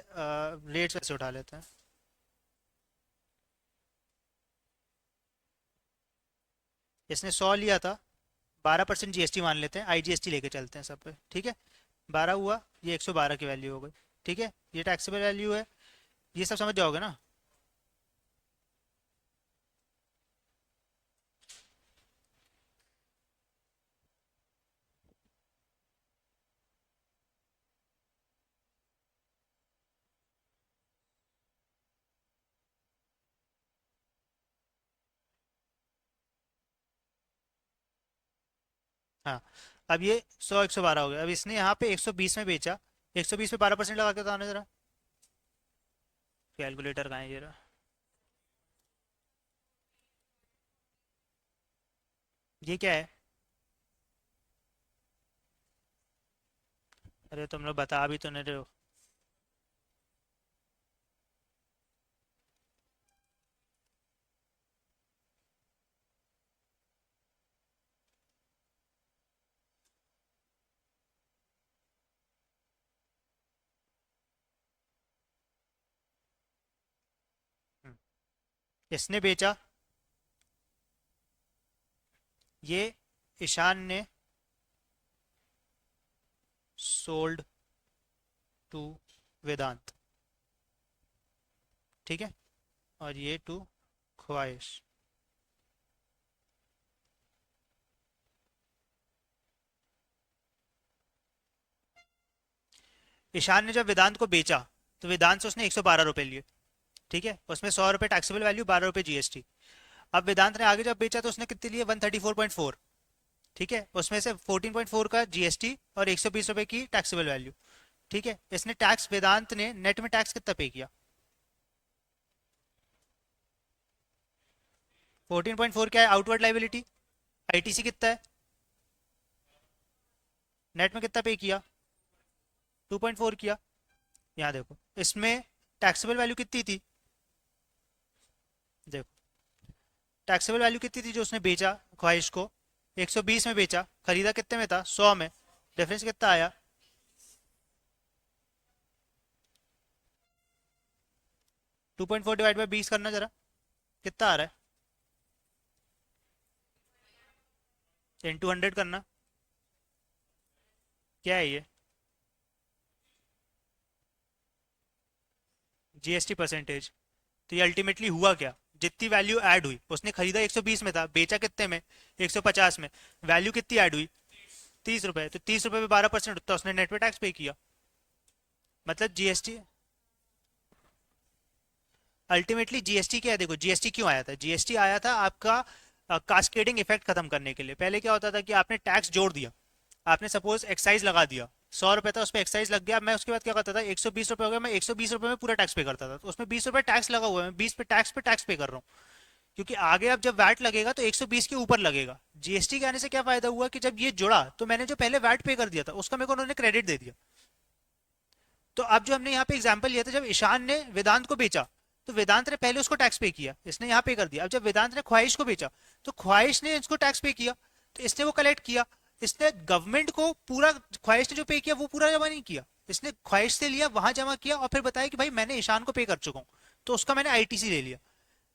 रेट्स वैसे उठा लेते हैं। इसने 100 लिया था, 12% जीएसटी मान लेते हैं, आईजीएसटी लेके चलते हैं सब पे, ठीक है। 12 हुआ, ये 112 की वैल्यू हो गई, ठीक है। ये टैक्सेबल वैल्यू है, ये सब समझ जाओगे ना। हाँ, अब ये 100 112 हो गया। अब इसने यहाँ पे 120 में बेचा, 120 पे 12% लगा के बताने जरा, कैलकुलेटर कहाँ है ये रहा। ये क्या है? अरे तुम लोग बता भी तो नहीं रहे हो। हम्म, इसने बेचा, ये ईशान ने सोल्ड टू वेदांत, ठीक है, और ये टू ख्वाहिश। ईशान ने जब वेदांत को बेचा तो वेदांत से उसने 112 रुपये लिए, ठीक है, उसमें 100 रुपये टैक्सेबल वैल्यू, 12 रुपये जीएसटी। अब वेदांत ने आगे जब बेचा तो उसने कितने लिए? 134.4, ठीक है, उसमें से 14.4 का जीएसटी और 120 रुपये की टैक्सेबल वैल्यू, ठीक है। इसने टैक्स, वेदांत ने नेट में टैक्स कितना पे किया? 14.4 क्या है? Outward liability. आईटीसी कितना है? नेट में कितना पे किया? 2.4 किया। यहाँ देखो, इसमें टैक्सेबल वैल्यू कितनी थी? देखो, टैक्सेबल वैल्यू कितनी थी जो उसने बेचा ख्वाहिश को? 120 में बेचा, खरीदा कितने में था? 100 में। डिफरेंस कितना आया? 2.4 डिवाइड बाई 20 करना जरा, कितना आ रहा है? इंटू 100 करना, क्या है ये? GST percentage. तो ये अल्टीमेटली हुआ क्या? जितनी वैल्यू ऐड हुई, उसने खरीदा 120 में था, बेचा कितने में? 150 में। वैल्यू कितनी ऐड हुई? 30 रुपए। तो 30 रुपए पे 12% उठता, उसने नेट पे टैक्स पे किया। मतलब जीएसटी, अल्टीमेटली जीएसटी क्या है? देखो, जीएसटी क्यों आया था? जीएसटी आया था आपका कास्केडिंग इफेक्ट खत्म करने के लिए। पहले क्या होता था कि आपने टैक्स जोड़ दिया, आपने सपोज एक्साइज लगा दिया, 100 रुपए था, उस पर एक्साइज लग गया, मैं उसके बाद क्या करता था, 120 रुपए हो गया, मैं 120 रुपए में पूरा टैक्स पे करता था, तो उसमें 20 रुपए टैक्स लगा हुआ है, मैं 20 पे टैक्स पे कर रहा हूँ। क्योंकि आगे अब जब वैट लगेगा तो 120 के ऊपर लगेगा। जीएसटी के आने से क्या फायदा हुआ कि जब ये जुड़ा तो मैंने जो पहले वैट पे कर दिया था उसका मेरे को उन्होंने क्रेडिट दे दिया। तो अब जो हमने यहाँ पे एग्जांपल लिया था, जब ईशान ने वेदांत को बेचा तो वेदांत ने पहले उसको टैक्स पे किया, इसने यहाँ पे कर दिया। अब जब वेदांत ने ख्वाहिश को बेचा तो ख्वाहिश ने इसको टैक्स पे किया, तो इसने वो कलेक्ट किया। इसने गवर्नमेंट को पूरा, ख्वाहिश ने जो पे किया वो पूरा जमा नहीं किया, इसने ख्वाहिश से लिया, वहां जमा किया और फिर बताया कि भाई मैंने ईशान को पे कर चुका हूँ, तो उसका मैंने आईटीसी ले लिया।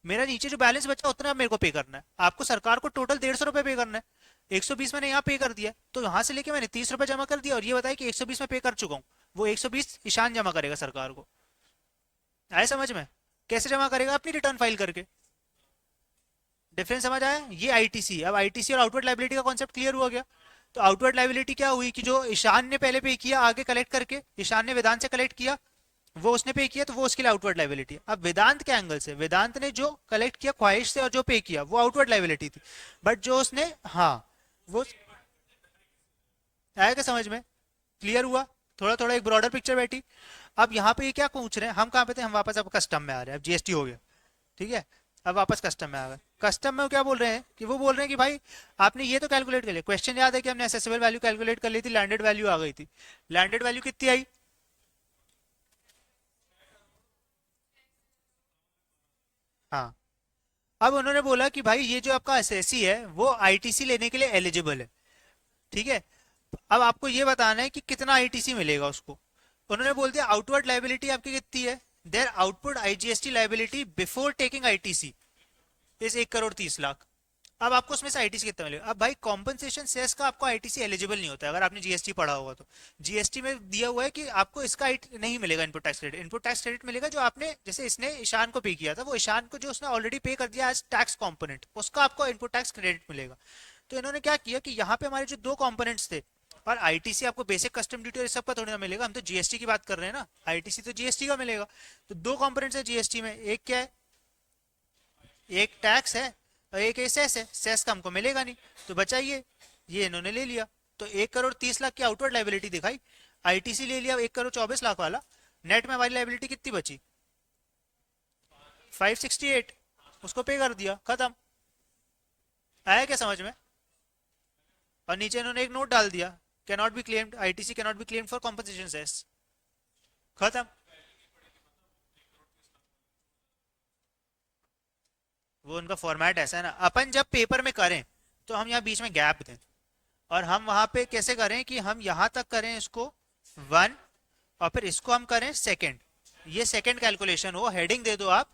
मेरा नीचे जो बैलेंस बचा उतना मेरे को पे करना है। आपको सरकार को टोटल 150 रुपए पे करना है। 120 मैंने यहाँ पे कर दिया, तो यहाँ से लेके मैंने 30 रुपए जमा कर दिया और ये बताया कि 120 में पे कर चुका हूँ। वो 120 ईशान जमा करेगा सरकार को। आए समझ में? कैसे जमा करेगा? अपनी रिटर्न फाइल करके। डिफरेंस समझ आया? ये आईटीसी। अब आईटीसी और आउटवर्ड लाइबिलिटी का कॉन्सेप्ट क्लियर हुआ गया। तो आउटवर्ड लाइबिलिटी क्या हुई कि जो ईशान ने पहले पे किया आगे कलेक्ट करके, ईशान ने वेदांत से कलेक्ट किया, वो उसने पे किया, तो वो उसके लिए आउटवर्ड लाइबिलिटी। अब वेदांत के एंगल से, वेदांत ने जो कलेक्ट किया ख्वाहिश से और जो पे किया वो आउटवर्ड लाइबिलिटी थी, बट जो उसने, हाँ, वो आया क्या समझ में? क्लियर हुआ? थोड़ा थोड़ा एक ब्रॉडर पिक्चर बैठी। अब यहाँ पे ये क्या पूछ रहे हैं, हम कहाँ पे थे? हम वापस अब कस्टम में आ रहे हैं, अब जीएसटी हो गया, ठीक है। अब वापस कस्टम में आ गए। कस्टम में वो क्या बोल रहे हैं कि वो बोल रहे हैं कि भाई आपने ये तो कैलकुलेट कर लिया, क्वेश्चन याद है कि हमने एसेसेबल वैल्यू कैलकुलेट कर ली थी, लैंडेड वैल्यू आ गई थी। लैंडेड वैल्यू कितनी आई? हाँ। अब उन्होंने बोला कि भाई ये जो आपका एसएससी है वो आईटीसी लेने के लिए एलिजिबल है, ठीक है। अब आपको ये बताना है कि कितना आईटीसी मिलेगा उसको। उन्होंने बोल दिया आउटवर्ड लाइबिलिटी आपकी कितनी है, their output IGST liability before taking ITC is 1,30,00,000। अब आपको उसमें से आईटीसी कितना मिलेगा? अब भाई कॉम्पनसेशन सेस का आपको आईटीसी एलिजिबल नहीं होता है, अगर आपने जीएसटी पढ़ा होगा तो। जीएसटी में दिया हुआ है कि आपको इसका नहीं मिलेगा input tax credit. Input tax credit मिलेगा जो आपने, जैसे इसने ईशान को पे किया था, वो ईशान को जो उसने ऑलरेडी पे कर दिया एज टैक्स कॉम्पोनेंट, उसका आपको इनपुट टैक्स क्रेडिट मिलेगा। तो इन्होंने क्या किया कि यहाँ पे हमारे जो दो कॉम्पोनेंट्स थे, और आईटीसी आपको बेसिक कस्टम ड्यूटी और सब का थोड़ी ना मिलेगा, हम तो जीएसटी की बात कर रहे हैं ना, आईटीसी तो जीएसटी का मिलेगा। तो दो कॉम्पोनेंट्स है जीएसटी में, एक क्या है, एक टैक्स है और एक सेस है। सेस का हमको मिलेगा नहीं, तो बचाइए, ये इन्होंने ले लिया, तो 1,30,00,000 की आउटवर्ड लाइबिलिटी दिखाई, आईटीसी ले लिया 1,24,00,000 वाला, नेट में हमारी लाइबिलिटी कितनी बची? 568, उसको पे कर दिया, खत्म। आया क्या समझ में? और नीचे इन्होंने एक नोट डाल दिया, can not be claimed, ITC can not be claimed for compensation cess, खत्म। वो उनका फॉर्मेट ऐसा है ना, अपन जब पेपर में करें तो हम यहाँ बीच में गैप दें, और हम वहां पे कैसे करें कि हम यहां तक करें इसको 1, और फिर इसको हम करें सेकंड, ये सेकंड कैलकुलेशन हो, हेडिंग दे दो आप,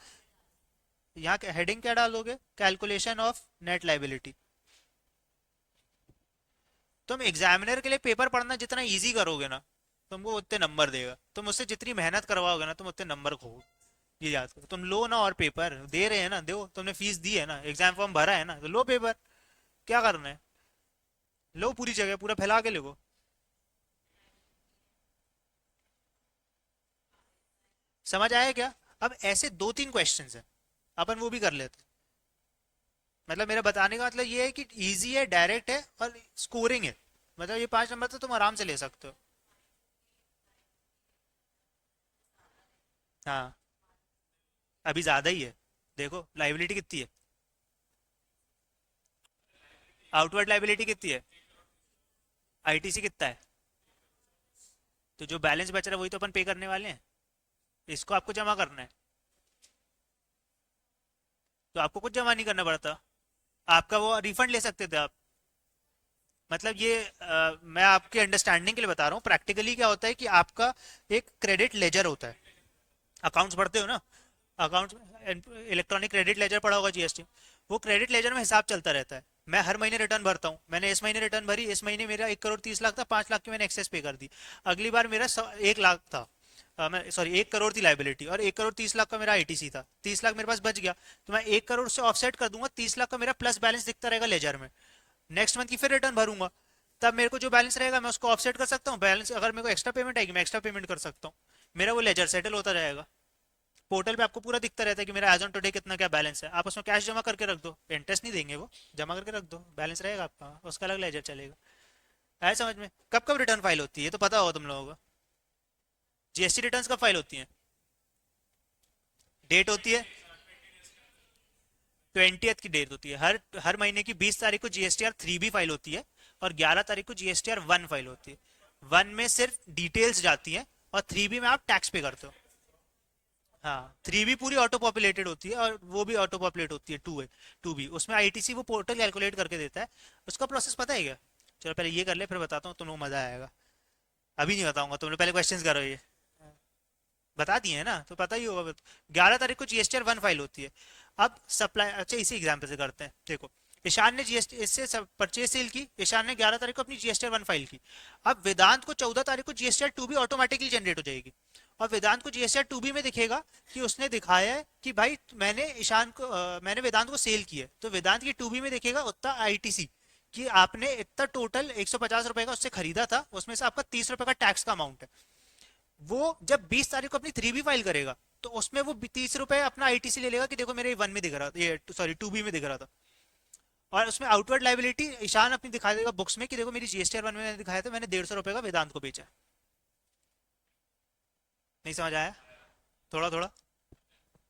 यहाँ हेडिंग क्या डालोगे? Calculation of net liability. तुम एग्जामिनर के लिए पेपर पढ़ना जितना इजी करोगे ना, तुमको उतने नंबर देगा, तुम उससे जितनी मेहनत करवाओगे ना, तुम उतने नंबर खोगे, ये याद करो। तुम लो ना, और पेपर दे रहे हैं ना, दो, तुमने फीस दी है ना, एग्जाम फॉर्म भरा है ना, तो लो पेपर, क्या करना है, लो पूरी जगह, पूरा फैला के लिखो। समझ आया क्या? अब ऐसे 2-3 क्वेश्चंस हैं, अपन वो भी कर लेते हैं। मतलब मेरा बताने का मतलब ये है कि इजी है, डायरेक्ट है, और स्कोरिंग है, मतलब ये 5 नंबर तो तुम आराम से ले सकते हो। हाँ, अभी ज्यादा ही है, देखो लाइबिलिटी कितनी है, आउटवर्ड लाइबिलिटी कितनी है, आईटीसी कितना है, तो जो बैलेंस बच रहा है वही तो अपन पे करने वाले हैं, इसको आपको जमा करना है, तो आपको कुछ जमा नहीं करना पड़ता, आपका वो रिफंड ले सकते थे आप। मतलब ये मैं आपके अंडरस्टैंडिंग के लिए बता रहा हूँ, प्रैक्टिकली क्या होता है कि आपका एक क्रेडिट लेजर होता है, अकाउंट्स पढ़ते हो ना, अकाउंट्स, इलेक्ट्रॉनिक क्रेडिट लेजर पढ़ा होगा, जीएसटी, वो क्रेडिट लेजर में हिसाब चलता रहता है। मैं हर महीने रिटर्न भरता हूँ, मैंने इस महीने रिटर्न भरी, इस महीने मेरा 1,30,00,000 था, 5 लाख की मैंने एक्सेस पे कर दी, अगली बार मेरा 1 लाख था, मैं सॉरी 1 करोड़ थी लाइबिलिटी, और 1,30,00,000 का मेरा आईटीसी था, 30 लाख मेरे पास बच गया, तो मैं 1 करोड़ से ऑफसेट कर दूंगा, 30 लाख का मेरा प्लस बैलेंस दिखता रहेगा लेजर में, नेक्स्ट मंथ की फिर रिटर्न भरूंगा, तब मेरे को जो बैलेंस रहेगा मैं उसको ऑफसेट कर सकता हूँ, बैलेंस अगर मेरे को एक्स्ट्रा पेमेंट आएगी मैं एक्स्ट्रा पेमेंट कर सकता हूँ, मेरा वो लेजर सेटल होता रहेगा। पोर्टल पे आपको पूरा दिखता रहता है कि मेरा एज ऑन टुडे कितना क्या बैलेंस है, आप उसमें कैश जमा करके रख दो, इंटरेस्ट नहीं देंगे वो, जमा करके रख दो, बैलेंस रहेगा आपका, उसका अलग लेजर चलेगा। आया समझ में? कब कब रिटर्न फाइल होती है ये तो पता होगा तुम लोगों को, जीएसटी रिटर्न्स कब फाइल होती है, डेट होती है 20th की डेट होती है, हर हर महीने की 20 तारीख को जीएसटीआर 3 भी फाइल होती है, और 11 तारीख को जीएसटीआर 1 फाइल होती है। 1 में सिर्फ डिटेल्स जाती है, और 3 भी में आप टैक्स पे करते हो। हाँ, 3 भी पूरी ऑटो पॉपुलेटेड होती है, और वो भी ऑटो पॉपुलेट होती है 2 बी, उसमें आईटीसी वो पोर्टल कैलकुलेट करके देता है। उसका प्रोसेस पता है क्या? चलो पहले ये कर ले, फिर बताता हूँ, तुम लोग मजा आएगा। अभी नहीं बताऊंगा, तुम लोग पहले क्वेश्चंस करो ये, बता दिए है ना तो पता ही होगा। 11 तारीख को जीएसटीआर 1 फाइल होती है। अब सप्लाई, अच्छा इसी एग्जाम्पल से करते हैं, देखो ईशान ने जीएसटी इससे परचेज सेल की, ईशान ने 11 तारीख को अपनी जीएसटीआर 1 फाइल की। अब वेदांत को 14 तारीख को जीएसटीआर 2 भी ऑटोमेटिकली जनरेट हो जाएगी, और वेदांत को जीएसटीआर 2 भी में दिखेगा कि उसने दिखाया है कि भाई मैंने ईशान को मैंने वेदांत को सेल की है, तो वेदांत की 2 बी में दिखेगा उतना आईटीसी कि आपने इतना टोटल 150 रुपए का उससे खरीदा था, उसमें से आपका 30 रुपए का टैक्स का अमाउंट है। वो जब 20 तारीख को अपनी 3 बी फाइल करेगा, तो उसमें वो 30 रुपए अपना आईटीसी ले लेगा कि देखो मेरे 1 में दिख रहा था, ये सॉरी 2 बी में दिख रहा था, और उसमें आउटवर्ड लाइबिलिटी ईशान अपनी दिखा देगा बुक्स में कि देखो मेरी जीएसटीआर 1 में मैंने दिखाया था, मैंने 150 रुपए का वेदांत को बेचा। नहीं समझ आया? थोड़ा थोड़ा,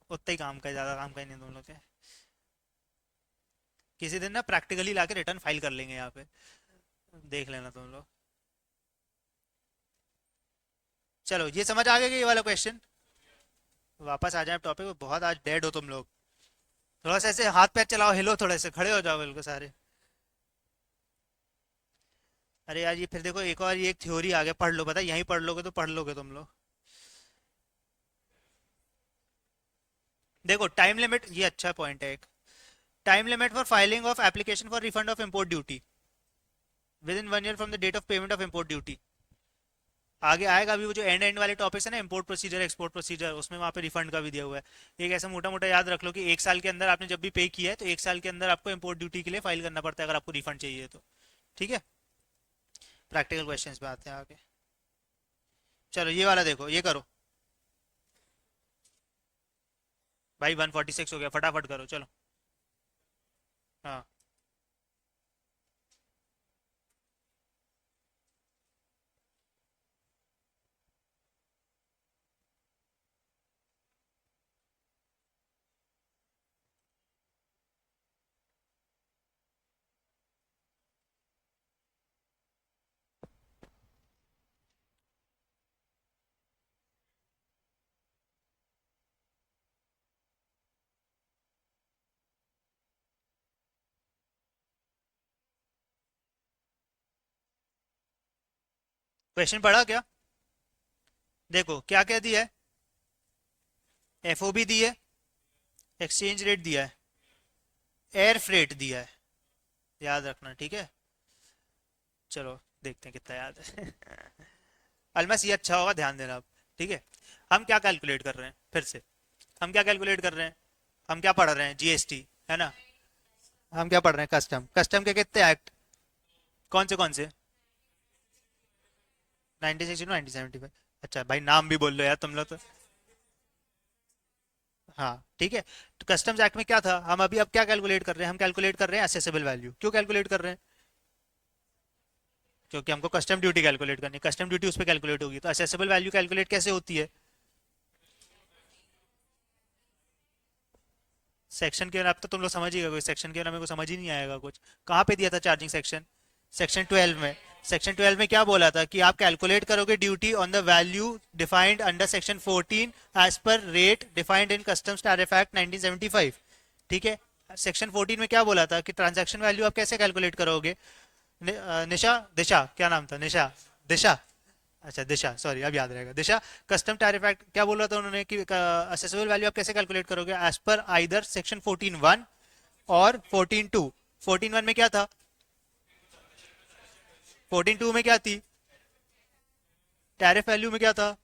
उतना ही काम का है, ज्यादा काम का ही नहीं दोनों के। किसी दिन ना प्रैक्टिकली लाके रिटर्न फाइल कर लेंगे यहाँ पे, देख लेना तुम लोग। चलो ये समझ आ गया कि ये वाला क्वेश्चन, वापस आ जाए टॉपिक पे, बहुत आज डेड हो तुम लोग, थोड़ा सा ऐसे हाथ पैर चलाओ, हिलो, थोड़े से खड़े हो जाओ बिल्कुल सारे। अरे यार ये फिर देखो एक और ये एक थ्योरी आ गया, पढ़ लो, पता है यहीं पढ़ लोगे तो पढ़ लोगे तुम लोग। देखो टाइम लिमिट, ये अच्छा पॉइंट है एक, time limit for filing of application for refund of import duty within 1 year from the date of payment of import duty. आगे आएगा अभी वो जो एंड एंड वाले टॉपिक्स है ना, इम्पोर्ट प्रोसीजर एक्सपोर्ट प्रोसीजर, उसमें वहाँ पे रिफंड का भी दिया हुआ है। एक ऐसा मोटा मोटा याद रख लो कि 1 साल के अंदर आपने जब भी पे किया है, तो 1 साल के अंदर आपको इम्पोर्ट ड्यूटी के लिए फाइल करना पड़ता है अगर आपको रिफंड चाहिए तो। ठीक है, प्रैक्टिकल क्वेश्चंस पे आते हैं आगे। चलो ये वाला देखो, ये करो भाई, 146 हो गया, फटाफट करो चलो। हाँ क्वेश्चन पढ़ा क्या? देखो क्या क्या दिया है, एफओबी दी है, एक्सचेंज रेट दिया है, एयर फ्रेट दिया है, याद रखना ठीक है। चलो देखते हैं कितना याद है। अलमस ये अच्छा होगा, ध्यान देना आप, ठीक है। हम क्या कैलकुलेट कर रहे हैं फिर से, हम क्या कैलकुलेट कर रहे हैं, हम क्या पढ़ रहे हैं, जीएसटी है ना। हम क्या पढ़ रहे हैं, कस्टम, कस्टम के कितने एक्ट, कौन से 1962 1975। अच्छा भाई नाम भी बोल लो यार तुम लोग तो। हाँ ठीक है। तो कस्टम्स एक्ट में क्या था, हम अभी अब क्या कैलकुलेट कर रहे हैं, हम कैलकुलेट कर रहे हैं असेसेबल वैल्यू। क्यों कैलकुलेट कर रहे हैं, क्योंकि हमको कस्टम ड्यूटी कैलकुलेट करनी है, कस्टम ड्यूटी उस पर कैलकुलेट होगी। तो असेसेबल वैल्यू कैलकुलेट कैसे होती है, सेक्शन के, अब तो तुम लोग समझ ही गए, सेक्शन के मेरे को समझ ही नहीं आएगा कुछ। कहाँ पे दिया था चार्जिंग सेक्शन, सेक्शन 12 में। सेक्शन 12 में क्या बोला था कि आप कैलकुलेट करोगे duty on the value defined under section 14 as per rate defined in customs tariff act 1975। ठीक है। सेक्शन 14 में क्या बोला था कि ट्रांजैक्शन वैल्यू आप कैसे कैलकुलेट करोगे, निशा दिशा क्या नाम था, निशा दिशा, अच्छा दिशा, सॉरी अब याद रहेगा, दिशा। कस्टम टैरिफ एक्ट क्या बोल रहा था उन्होंने कि असेसेबल वैल्यू आप कैसे कैलकुलेट करोगे, एज पर आइदर सेक्शन 14(1) और 14(2). 14(1) में क्या था, 14(2) में क्या थी, टैरिफ वैल्यू में क्या था,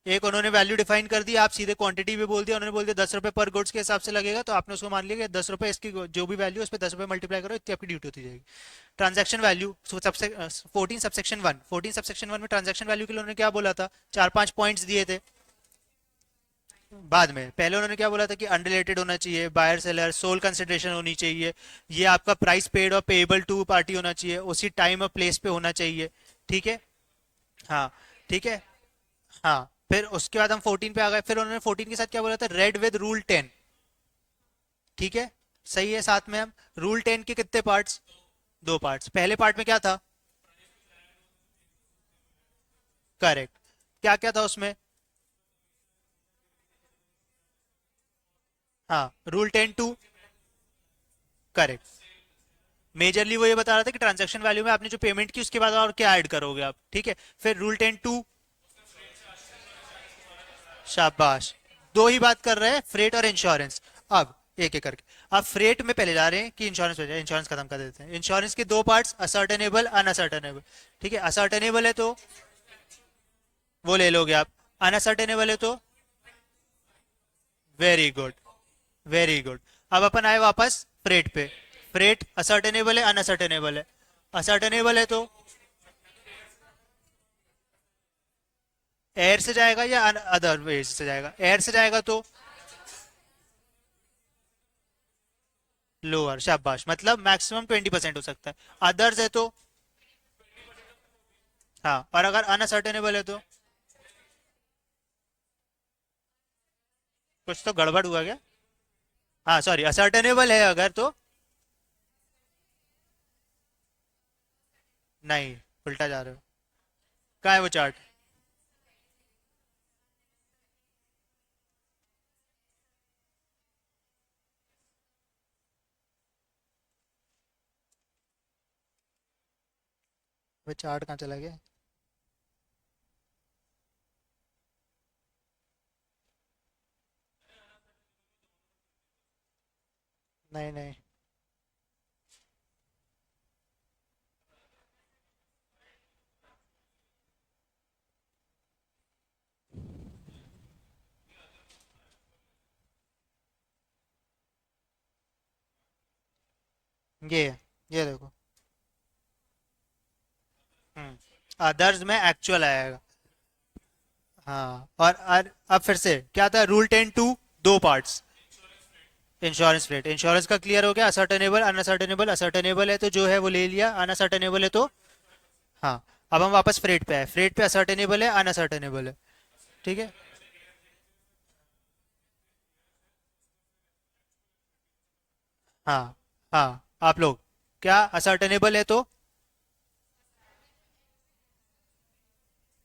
एक उन्होंने वैल्यू डिफाइन कर दी, आप सीधे क्वांटिटी भी बोल दिया, उन्होंने बोल दिया 10 रुपए पर गुड्स के हिसाब से लगेगा, तो आपने उसको मान लिया कि 10 रुपए इसकी जो भी वैल्यू उस पर 10 रुपए मल्टीप्लाई करो, इतनी आपकी ड्यूटी होती जाएगी। ट्रांजैक्शन वैल्यू 14 सबसेक्शन 1, 14 सबसेक्शन 1 में ट्रांजैक्शन वैल्यू के लिए उन्होंने क्या बोला था, 4-5 पॉइंट्स दिए थे। बाद में पहले उन्होंने क्या बोला था कि अनरिलेटेड होना चाहिए, बायर सेलर सोल कंसिडरेशन होनी चाहिए, ये आपका प्राइस पेड और पेएबल टू पार्टी होना चाहिए, उसी टाइम और प्लेस पे होना चाहिए। ठीक है। हाँ ठीक है। हाँ फिर उसके बाद हम 14 पे आ गए, फिर उन्होंने 14 के साथ क्या बोला था, रेड विद रूल 10। ठीक है, सही है। साथ में हम रूल 10 के कितने पार्ट्स, 2 पार्ट्स। पहले पार्ट में क्या था, करेक्ट, क्या क्या था उसमें, हाँ रूल 10(2), करेक्ट। मेजरली वो ये बता रहा था कि ट्रांजैक्शन वैल्यू में आपने जो पेमेंट की उसके बाद और क्या ऐड करोगे आप। ठीक है। फिर रूल 10(2), शाबाश, दो ही बात कर रहे हैं, फ्रेट और इंश्योरेंस। अब एक एक करके, अब फ्रेट में पहले जा रहे हैं कि इंश्योरेंस, इंश्योरेंस खत्म कर देते हैं। इंश्योरेंस के 2 पार्ट्स, असर्टेनेबल अनअसर्टेनेबल। ठीक है, असर्टेनेबल है तो वो ले लोगे आप, अनअसर्टेनेबल है तो, वेरी गुड, वेरी गुड। अब अपन आए वापस फ्रेट पे, फ्रेट असर्टेनेबल है अनअसर्टेनेबल है, असर्टेनेबल है तो एयर से जाएगा या अदर वे से जाएगा, एयर से जाएगा तो लोअर, शाबाश, मतलब मैक्सिमम 20% हो सकता है। अदर्स है तो, हाँ, और अगर अनअसर्टेनेबल है तो कुछ तो गड़बड़ हुआ क्या, हाँ सॉरी, असर्टेनेबल है अगर तो, नहीं उल्टा जा रहे हो, कहाँ है वो चार्ट, वो चार्ट कहाँ चला गया, नहीं नहीं, ये देखो, अदर्स में एक्चुअल आएगा, हाँ। और अब फिर से क्या था, rule 10(2), 2 parts, insurance rate, insurance का क्लियर हो गया, असर्टेनेबल अनअसर्टेनेबल, असर्टेनेबल है तो जो है वो ले लिया, अनअसर्टेनेबल है तो, हाँ। अब हम वापस फ्रेट पे आए, फ्रेट पे असर्टेनेबल है अनअसर्टेनेबल है, ठीक है, हाँ हाँ। आप लोग क्या, असर्टेनेबल है तो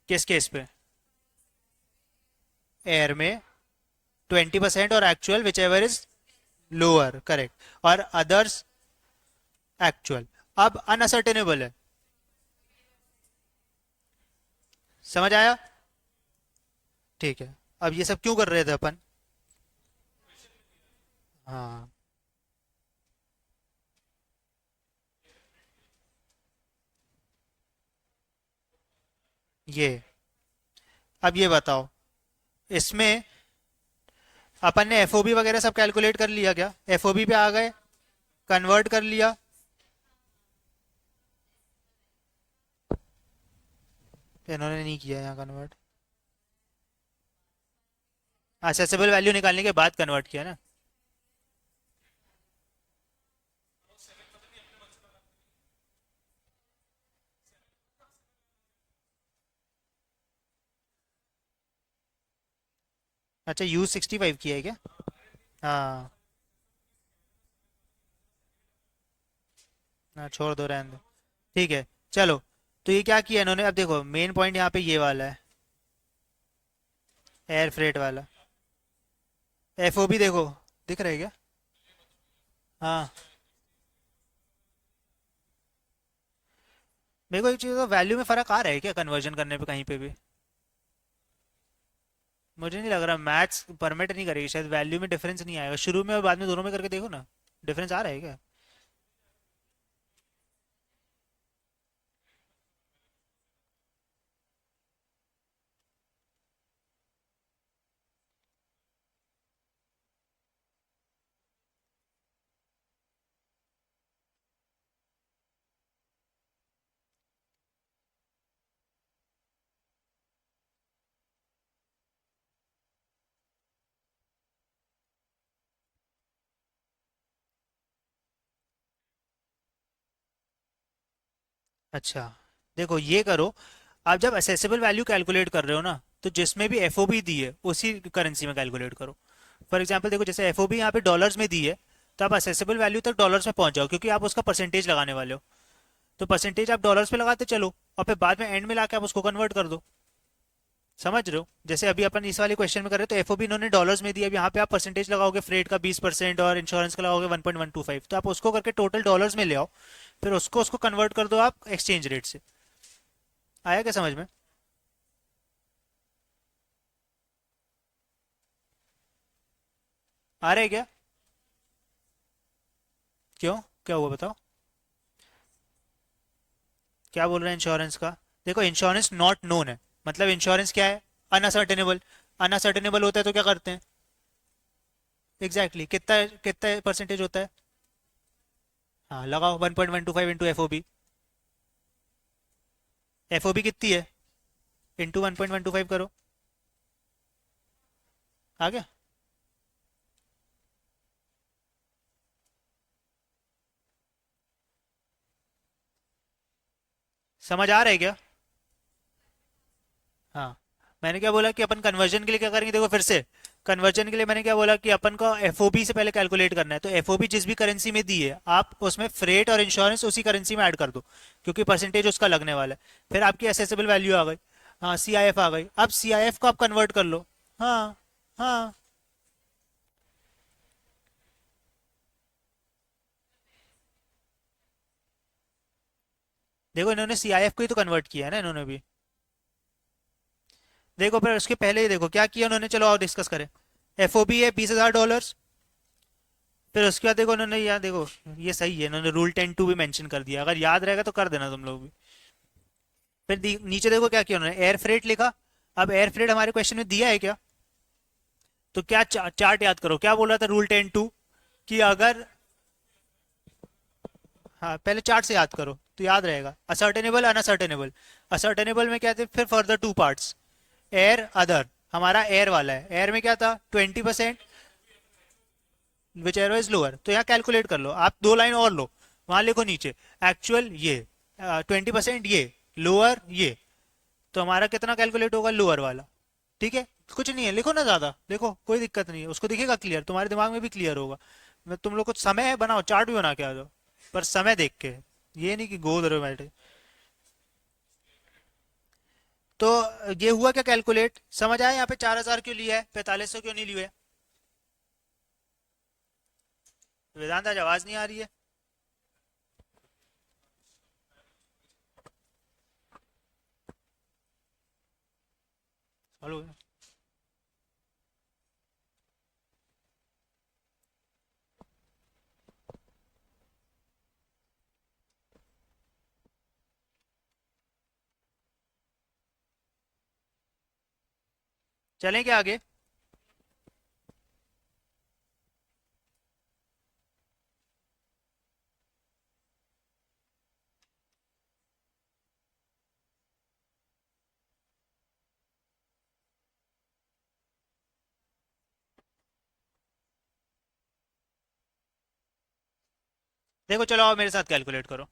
किस केस पे, एयर में 20% और actual which ever is lower, correct, और अदर्स एक्चुअल। अब अनअसर्टेनेबल है समझ आया? ठीक है। अब ये सब क्यों कर रहे थे अपन? हाँ, ये अब ये बताओ, इसमें अपन ने एफओबी वगैरह सब कैलकुलेट कर लिया क्या? एफओबी पे आ गए, कन्वर्ट कर लिया। इन्होंने नहीं किया यहाँ कन्वर्ट। एक्सेसिबल वैल्यू निकालने के बाद कन्वर्ट किया ना। अच्छा, U65 किया है क्या? हाँ। ना छोड़ दो, रहने दो। ठीक है, चलो। तो ये क्या किया इन्होंने, अब देखो मेन पॉइंट यहाँ पे ये वाला है, एयर फ्रेट वाला। एफओबी देखो, दिख रहा है क्या? हाँ। मेरे को एक चीज़, वैल्यू में फ़र्क आ रहा है क्या कन्वर्जन करने पे कहीं पे भी? मुझे नहीं लग रहा, मैथ्स परमिट नहीं करेगी शायद, वैल्यू में डिफरेंस नहीं आएगा शुरू में और बाद में, दोनों में करके देखो ना, डिफरेंस आ रहा है क्या? अच्छा, देखो ये करो। आप जब असेसेबल वैल्यू कैलकुलेट कर रहे हो ना, तो जिसमें भी एफओबी दी है उसी करेंसी में कैलकुलेट करो। फॉर एग्जांपल देखो, जैसे एफओबी यहाँ पे डॉलर्स में दी है, तो आप असेसेबल वैल्यू तक डॉलर्स में पहुंच जाओ, क्योंकि आप उसका परसेंटेज लगाने वाले हो। तो परसेंटेज आप डॉलर्स पे लगाते चलो, और फिर बाद में एंड में लाके आप उसको कन्वर्ट कर दो। समझ रहे हो? जैसे अभी अपन इस वाले क्वेश्चन में कर रहे हैं, तो एफओबी इन्होंने डॉलर्स में दिया, अब यहाँ पे आप परसेंटेज लगाओगे फ्रेट का 20% और इंश्योरेंस का लगाओगे 1.125, तो आप उसको करके टोटल डॉलर्स में ले आओ, फिर उसको उसको कन्वर्ट कर दो आप एक्सचेंज रेट से। आया क्या समझ में? आ रहा है क्या? क्यों, क्या हुआ बताओ? क्या बोल रहे हैं इंश्योरेंस का? देखो, इंश्योरेंस नॉट नोन है, मतलब इंश्योरेंस क्या है? अनसर्टेनेबल। अनसर्टेनेबल होता है तो क्या करते हैं? Exactly exactly. कितना कितना परसेंटेज होता है? हाँ, लगाओ 1.125 into F O B. F O B कितनी है? इंटू 1.125 करो। आ गया? समझ आ रहा है क्या? हाँ। मैंने क्या बोला कि अपन कन्वर्जन के लिए क्या करेंगे, देखो फिर से। कन्वर्जन के लिए मैंने क्या बोला कि अपन को एफओबी से पहले कैलकुलेट करना है, तो एफओबी जिस भी करेंसी में दी है, आप उसमें फ्रेट और इंश्योरेंस उसी करेंसी में ऐड कर दो, क्योंकि परसेंटेज उसका लगने वाला है। फिर आपकी एसेसिबल वैल्यू आ गई। हाँ, सी आई एफ आ गई, अब सी आई एफ को आप कन्वर्ट कर लो। हाँ। हाँ, देखो इन्होंने सी आई एफ को ही तो कन्वर्ट किया है ना इन्होंने भी। देखो, फिर उसके पहले ही देखो क्या किया उन्होंने, चलो और डिस्कस करें। एफ ओ बी है $20,000। फिर उसके बाद देखो उन्होंने, यहाँ देखो, ये सही है, इन्होंने रूल 10(2) भी मेंशन कर दिया, अगर याद रहेगा तो कर देना तुम लोग भी। फिर नीचे देखो क्या किया उन्होंने, एयर फ्रेट लिखा। अब एयर फ्रेट हमारे क्वेश्चन में दिया है क्या? तो क्या चार्ट याद करो, क्या बोल रहा था रूल 10(2) कि अगर, हाँ पहले चार्ट से याद करो तो याद रहेगा। असर्टेनेबल, अनअसर्टेनेबल। असर्टेनेबल में क्या थे फिर further two parts, air, other. हमारा एयर वाला है, एयर में क्या था 20%, विच एरो इज लोअर, तो यहाँ कैलकुलेट कर लो आप, दो लाइन और लो, वहां लिखो नीचे एक्चुअल ये 20% ये, लोअर ये, तो हमारा कितना कैलकुलेट होगा लोअर वाला। ठीक है, कुछ नहीं है, लिखो ना ज्यादा, देखो कोई दिक्कत नहीं है, उसको दिखेगा क्लियर, तुम्हारे दिमाग में भी क्लियर होगा। मैं तुम लोग को समय है, बनाओ चार्ट भी बना के आ जाओ, पर समय देख के, ये नहीं कि गोद रहे हो बैठे। तो ये हुआ क्या कैलकुलेट, समझ आया यहाँ पे 4,000 क्यों लिया है, 4500 क्यों नहीं लिए? वेदांत आज आवाज नहीं आ रही है। सॉल्व हो गया। चलें क्या आगे? देखो चलो आओ मेरे साथ कैलकुलेट करो।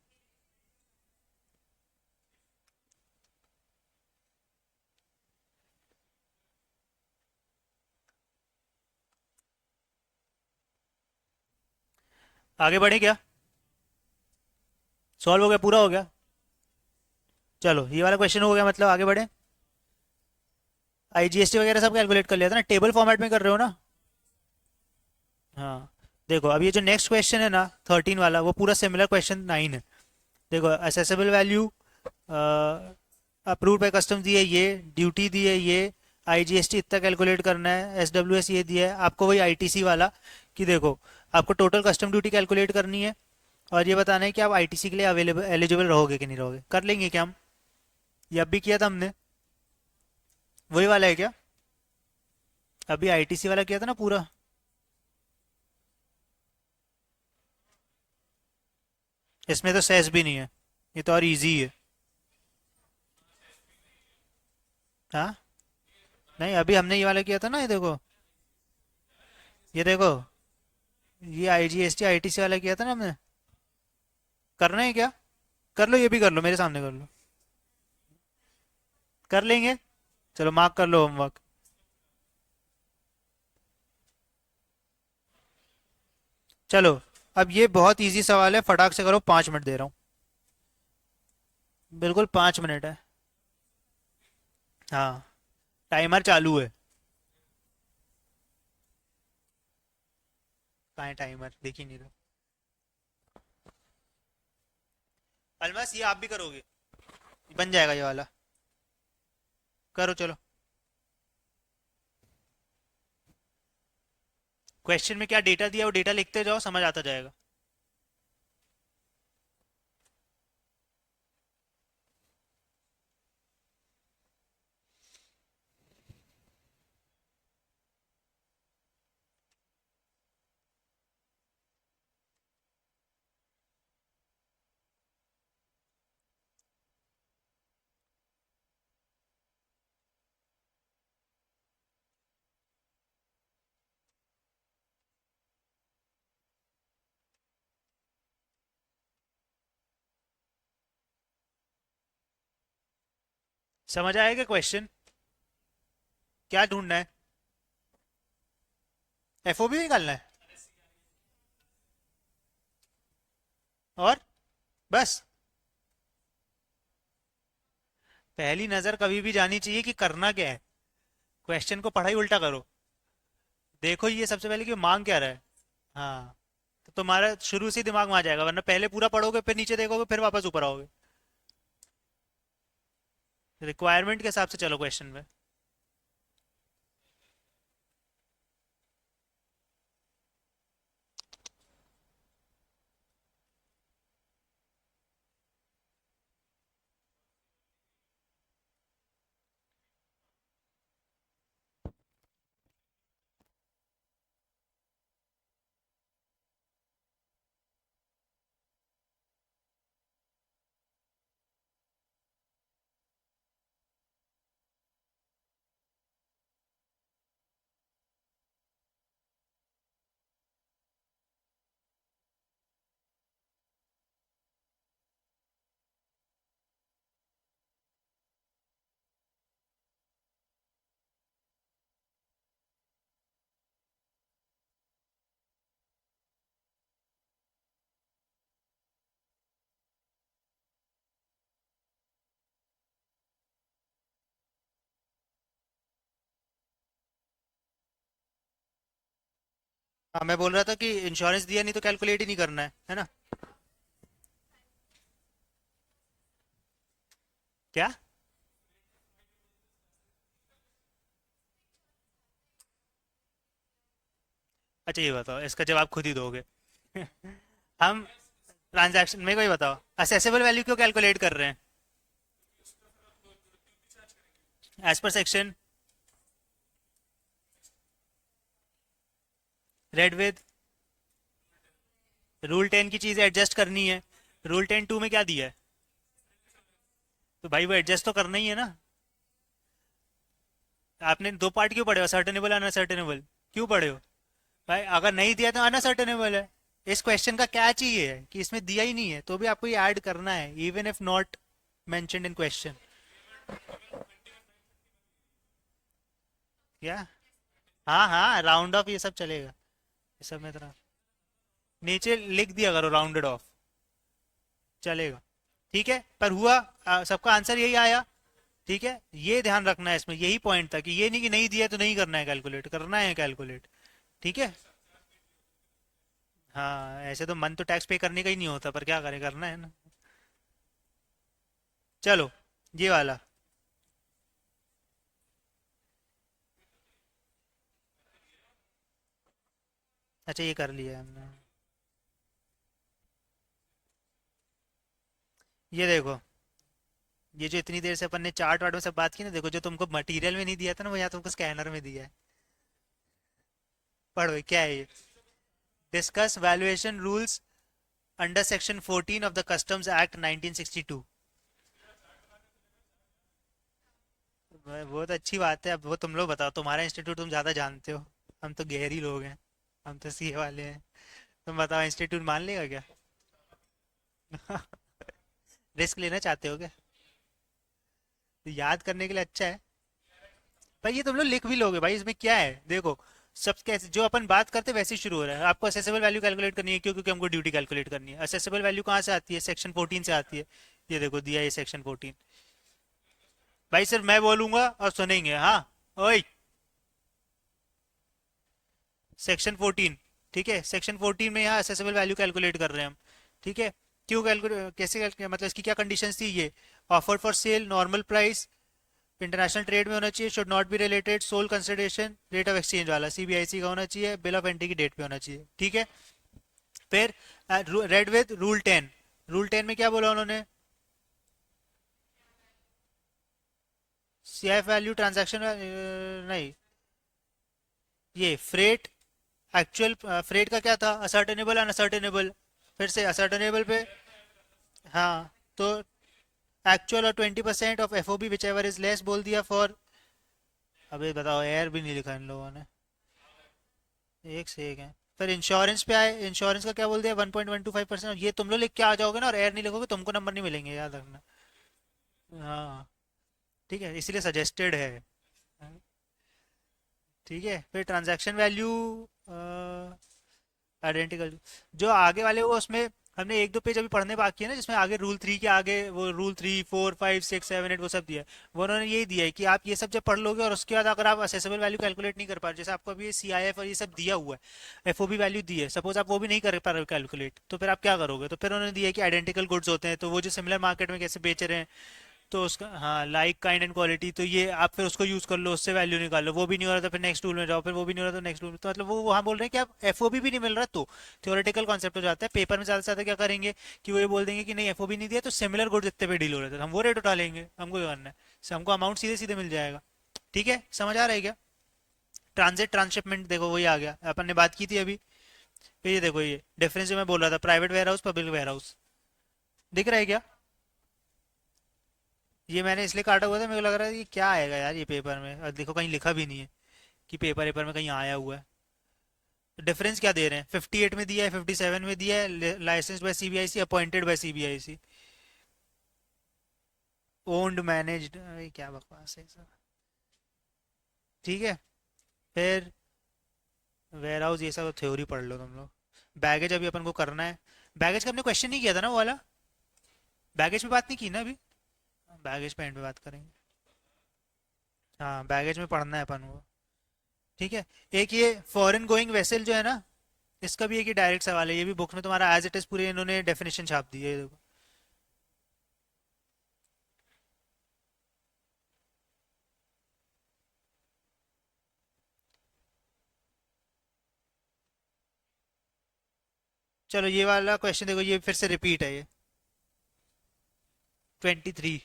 आगे बढ़े क्या? सॉल्व हो गया, पूरा हो गया। चलो ये वाला क्वेश्चन हो गया, मतलब आगे बढ़े। आईजीएसटी वगैरह सब कैलकुलेट कर लिया था ना, टेबल फॉर्मेट में कर रहे हो ना? हाँ। देखो अब ये जो नेक्स्ट क्वेश्चन है ना 13 वाला, वो पूरा सिमिलर क्वेश्चन 9 है। देखो assessable value approved by custom दी है, ये ड्यूटी दी है, ये आईजीएसटी इतना कैलकुलेट करना है, एसडब्ल्यूएस ये दिया है आपको, वही आईटीसी वाला कि देखो आपको टोटल कस्टम ड्यूटी कैलकुलेट करनी है और ये बताना है कि आप आईटीसी के लिए अवेलेबल एलिजिबल रहोगे कि नहीं रहोगे। कर लेंगे क्या हम? ये अब भी किया था हमने, वही वाला है क्या? अभी आईटीसी वाला किया था ना पूरा। इसमें तो सेस भी नहीं है, ये तो और इजी है। हाँ नहीं, अभी हमने ये वाला किया था ना, ये देखो, ये देखो, ये आईजीएसटी आईटीसी वाला किया था ना हमने। करना है क्या? कर लो, ये भी कर लो, मेरे सामने कर लो। कर लेंगे। चलो मार्क कर लो होमवर्क। चलो अब ये बहुत इजी सवाल है, फटाक से करो, 5 मिनट दे रहा हूँ। बिल्कुल 5 मिनट है। हाँ टाइमर चालू है। कहाँ है टाइमर, देख ही नहीं रहा। अलमस ये आप भी करोगे? बन जाएगा ये वाला। करो चलो। क्वेश्चन में क्या डेटा दिया, वो डेटा लिखते जाओ, समझ आता जाएगा। समझ आएगा क्वेश्चन? क्या ढूंढना है? एफओबी निकालना है? और बस? पहली नजर कभी भी जानी चाहिए कि करना क्या है। क्वेश्चन को पढ़ाई उल्टा करो। देखो ये सबसे पहले कि मांग क्या रहा है। हाँ, तो तुम्हारा शुरू से ही दिमाग में आ जाएगा, वरना पहले पूरा पढ़ोगे फिर नीचे देखोगे फिर वापस ऊपर आओगे। रिक्वायरमेंट के हिसाब से चलो क्वेश्चन में। हाँ मैं बोल रहा था कि इंश्योरेंस दिया नहीं तो कैलकुलेट ही नहीं करना है ना? क्या? अच्छा ये बताओ, इसका जवाब खुद ही दोगे। हम ट्रांजैक्शन, मेरे को ये बताओ, असेसेबल वैल्यू क्यों कैलकुलेट कर रहे हैं? As per section read with rule 10 की चीज़ एडजस्ट करनी है। रूल 10 2 में क्या दिया है? तो भाई वो एडजस्ट तो करना ही है ना। आपने दो पार्ट क्यों पढ़े हो, सर्टेनेबल अनसर्टेनेबल? क्यों पढ़े हो भाई? अगर नहीं दिया तो अनसर्टेनेबल है। इस क्वेश्चन का क्या चाहिए है कि इसमें दिया ही नहीं है तो भी आपको ये ऐड करना है, even if not mentioned in question. क्या? हाँ हाँ, राउंड ऑफ ये सब चलेगा, ये सब में तरह नीचे लिख दिया करो राउंडेड ऑफ, चलेगा। ठीक है, पर हुआ सबका आंसर यही आया। ठीक है, ये ध्यान रखना है इसमें, यही पॉइंट था कि ये नहीं कि नहीं दिया तो नहीं करना है, कैलकुलेट करना है कैलकुलेट। ठीक है। हाँ, ऐसे तो मन तो टैक्स पे करने का ही नहीं होता, पर क्या करें, करना है ना। चलो, ये वाला। अच्छा ये कर लिया हमने। ये देखो, ये जो इतनी देर से अपन ने चार्ट वार्ट में सब बात की ना, देखो जो तुमको मटेरियल में नहीं दिया था ना, वो यहाँ तुमको स्कैनर में दिया है। पढ़ो क्या है ये। Discuss valuation rules under section 14 of the customs act 1962। वो तो अच्छी बात है, अब वो तुम लोग बताओ, तुम्हारा इंस्टीट्यूट तुम ज्यादा जानते हो। हम तो गहरी लोग हैं, हम तो सीए वाले हैं। तुम बताओ, इंस्टीट्यूट मान लेगा क्या? रिस्क लेना चाहते हो क्या? तो याद करने के लिए अच्छा है भाई, ये तुम लोग लिख भी लोगे भाई, इसमें क्या है देखो। सब कैसे जो अपन बात करते हैं वैसे ही शुरू हो रहा है। आपको असेसेबल वैल्यू कैलकुलेट करनी है, क्यों? क्योंकि हमको ड्यूटी कैलकुलेट करनी है। असेसेबल वैल्यू कहाँ से आती है? सेक्शन 14 से आती है। ये देखो दिया है सेक्शन 14। भाई सिर्फ मैं बोलूंगा और सुनेंगे, हाँ। ओए, सेक्शन 14। ठीक है, सेक्शन 14 में यहाँ असेसेबल वैल्यू कैलकुलेट कर रहे हैं हम। ठीक है, क्यों कैलकुलेट, कैसे कैलकुलेट, मतलब इसकी क्या कंडीशंस थी ये? Offered for sale, normal price, international trade में होना चाहिए, should not be related, sole consideration, rate of exchange वाला, सीबीआईसी का होना चाहिए, बिल ऑफ एंट्री की डेट पे होना चाहिए। ठीक है। फिर रेड विद रूल 10। रूल 10 में क्या बोला उन्होंने? सीएफ वैल्यू ट्रांजैक्शन, नहीं, ये फ्रेट, एक्चुअल फ्रेट का क्या था? असर्टेनेबल अनअसर्टेनेबल। फिर से असर्टेनेबल पे, हाँ, तो एक्चुअल और 20% of FOB which ever is less बोल दिया फॉर। अबे बताओ, एयर भी नहीं लिखा इन लोगों ने, एक से एक है। फिर इंश्योरेंस पे आए, इंश्योरेंस का क्या बोल दिया? 1.125%। ये तुम लोग लिख के आ जाओगे ना और एयर नहीं लिखोगे, तुमको नंबर नहीं मिलेंगे, याद रखना। हाँ, ठीक है, इसीलिए सजेस्टेड है। ठीक है, फिर ट्रांजैक्शन वैल्यू आइडेंटिकल। जो आगे वाले वो उसमें हमने एक दो पेज अभी पढ़ने बाकी है ना, जिसमें आगे रूल 3 के आगे वो रूल 3 4 5 6 7 8 वो सब दिया है। वो उन्होंने यही दिया है कि आप ये सब जब पढ़ लोगे और उसके बाद अगर आप असेसेबल वैल्यू कैलकुलेट नहीं कर पा रहे, जैसे आपको अभी सी आई एफ और ये सब दिया हुआ है, एफ ओ बी वैल्यू दी है, सपोज आप वो भी नहीं कर पा रहे हो कैलकुलेट, तो फिर आप क्या करोगे? तो फिर उन्होंने दिया है कि आइडेंटिकल गुड्स होते हैं, तो वो जो सिमिलर मार्केट में कैसे बेच रहे हैं, तो उसका, हाँ, लाइक काइंड एंड क्वालिटी, तो ये आप फिर उसको यूज कर लो, उससे वैल्यू निकालो। वो भी नहीं हो रहा तो फिर नेक्स्ट टूल में जाओ, फिर वो भी नहीं हो रहा तो नेक्स्ट टूल में। तो मतलब वो वहाँ बोल रहे हैं कि आप एफओबी भी नहीं मिल रहा तो थ्योरेटिकल कॉन्सेप्ट हो जाता है। पेपर में ज्यादा से ज्यादा क्या करेंगे कि वो ये बोल देंगे कि नहीं एफओबी नहीं दिया तो सिमिलर गुड्स इतने पे डील हो रहे थे, हम वो रेट उठा लेंगे, हमको ये करना है। हमको अमाउंट सीधे सीधे मिल जाएगा। ठीक है, समझ आ रहा है क्या? ट्रांजिट ट्रांसशिपमेंट देखो वही आ गया, अपन ने बात की थी अभी। फिर ये देखो, ये डिफरेंस जो मैं बोल रहा था, private warehouse public warehouse, दिख रहा है क्या? ये मैंने इसलिए काटा हुआ था, मेरे को लग रहा है ये क्या आएगा यार ये पेपर में, और देखो कहीं लिखा भी नहीं है कि पेपर पेपर में कहीं आया हुआ है। डिफरेंस क्या दे रहे हैं? 58 में दिया है, 57 में दिया है, license by CBIC, appointed by CBIC, owned managed, क्या बकवास है सब। ठीक है, फिर वेयर हाउस ये सब थ्योरी पढ़ लो तुम लोग। बैगेज अभी अपन को करना है। बैगेज का हमने क्वेश्चन नहीं किया था ना वो वाला, बैगेज पे बात नहीं की ना अभी। बैगेज पे एंड पे बात करेंगे। हाँ, बैगेज में पढ़ना है अपन को। ठीक है, एक ये फॉरेन गोइंग वेसल जो है ना, इसका भी एक ही डायरेक्ट सवाल है, ये भी बुक में तुम्हारा एज इट इज पूरे इन्होंने डेफिनेशन छाप दी है, ये देखो। चलो ये वाला क्वेश्चन देखो, ये फिर से रिपीट है ये 23।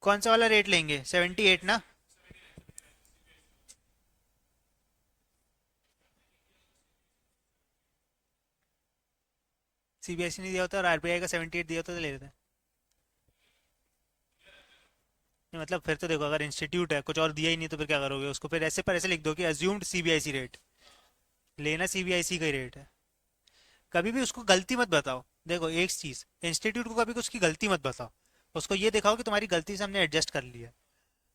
कौन सा वाला रेट लेंगे? 78 ना? सीबीएसई नहीं दिया होता और आरबीआई का 78 दिया होता तो ले लेते हैं। नहीं, मतलब फिर तो देखो, अगर इंस्टीट्यूट है कुछ और दिया ही नहीं तो फिर क्या करोगे उसको? फिर ऐसे पर ऐसे लिख दो कि अज्यूम्ड सीबीआईसी रेट, लेना सीबीआईसी का ही रेट है। कभी भी उसको गलती मत बताओ। देखो एक चीज, इंस्टीट्यूट को कभी उसकी गलती मत बताओ, उसको ये दिखाओ कि तुम्हारी गलती से हमने एडजस्ट कर लिया।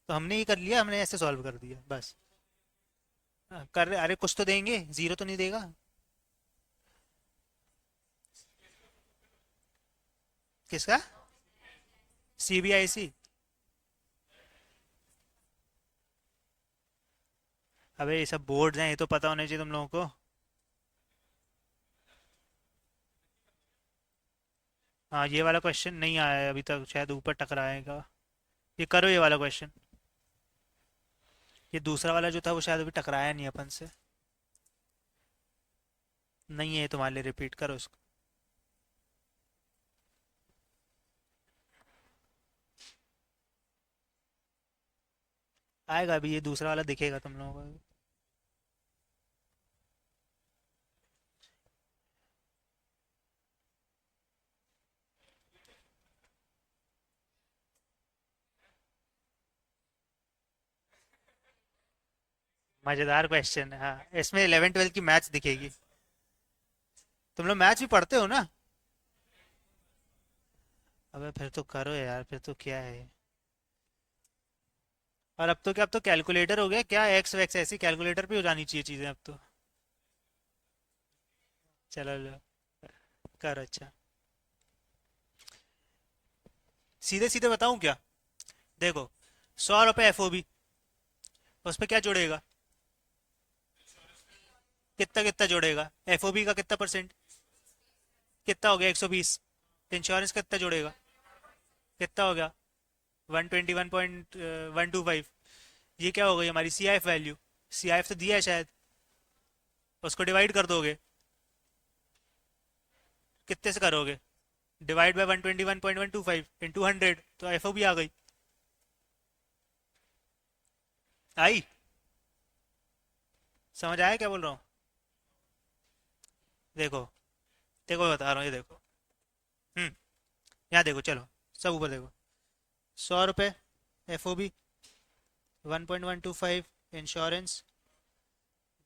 तो हमने ये कर लिया, हमने ऐसे सॉल्व कर दिया बस। कर रहे, अरे कुछ तो देंगे, जीरो तो नहीं देगा। किसका? सीबीआईसी? अबे ये सब बोर्ड हैं, ये तो पता होना चाहिए तुम लोगों को। हाँ ये वाला क्वेश्चन नहीं आया है अभी तक, शायद ऊपर टकराएगा। ये करो ये वाला क्वेश्चन। ये दूसरा वाला जो था वो शायद अभी टकराया नहीं अपन से। नहीं है तुम्हारे लिए, रिपीट करो इसको। आएगा अभी, ये दूसरा वाला दिखेगा तुम लोगों को। मजेदार क्वेश्चन है, हाँ इसमें 11 12 की मैथ्स दिखेगी। तुम लोग मैथ्स भी पढ़ते हो ना? अबे फिर तो करो यार, फिर तो क्या है। और अब तो क्या, अब तो कैलकुलेटर हो गया क्या, एक्स वैक्स ऐसी कैलकुलेटर पे हो जानी चाहिए चीजें अब तो। चलो लो, कर अच्छा। सीधे सीधे बताऊं क्या? देखो, 100 रुपये एफ ओ बी, उस पर क्या जोड़ेगा? कितना कितना जोड़ेगा? एफ ओ बी का कितना परसेंट? कितना हो गया? 120। इंश्योरेंस कितना जोड़ेगा? कितना हो गया? 121.125। ये क्या हो गई हमारी C I F value. C I F तो दिया है शायद, उसको डिवाइड कर दोगे। कितने से करोगे? डिवाइड बाय 121.125 इंटू 100, तो एफ ओ बी आ गई। आई? समझ आया क्या बोल रहा हूँ? देखो, देखो बता रहा हूँ, ये देखो। यहाँ देखो, चलो सब ऊपर देखो। 100 रुपये एफ ओ बी, 1.125 इंश्योरेंस,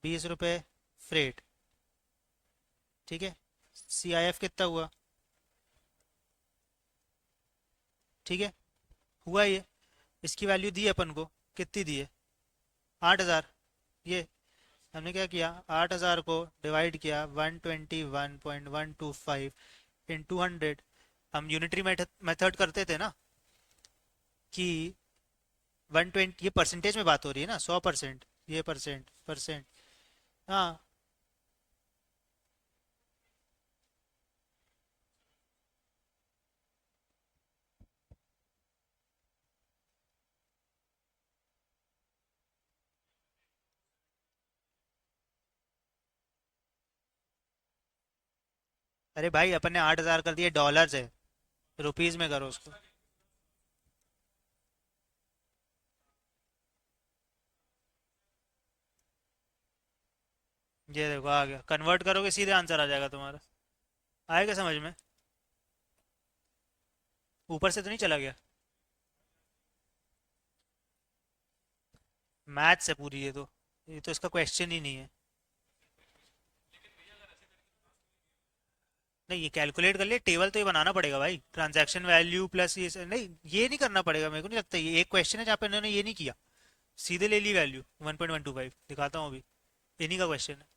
20 रुपये फ्रेट। ठीक है, सी आई एफ कितना हुआ? ठीक है, हुआ ये। इसकी वैल्यू दी है अपन को, कितनी दी है? 8,000। ये हमने क्या किया, 8,000 को डिवाइड किया 121.125 इंटू 100। हम यूनिटरी मेथड करते थे ना कि 120, ये परसेंटेज में बात हो रही है ना, 100%। ये परसेंट परसेंट, हाँ। अरे भाई अपन ने 8,000 कर दिए, डॉलर्स है, रुपीज में करो उसको। ये देखो आ गया, कन्वर्ट करोगे सीधे आंसर आ जाएगा तुम्हारा। आएगा समझ में? ऊपर से तो नहीं चला गया? मैथ्स है पूरी ये तो इसका क्वेश्चन ही नहीं है। नहीं, ये कैलकुलेट कर ले, टेबल तो ये बनाना पड़ेगा भाई, ट्रांजैक्शन वैल्यू प्लस नहीं, ये नहीं करना पड़ेगा, मेरे को नहीं लगता। ये एक क्वेश्चन है जहाँ पे इन्होंने ये नहीं किया, सीधे ले ली वैल्यू 1.125। दिखाता हूँ अभी, इन्हीं का क्वेश्चन है।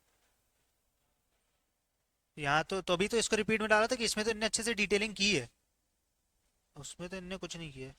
यहाँ तो अभी तो इसको रिपीट में डाला था कि इसमें तो इनने अच्छे से डिटेलिंग की है, उसमें तो इनने कुछ नहीं किया है।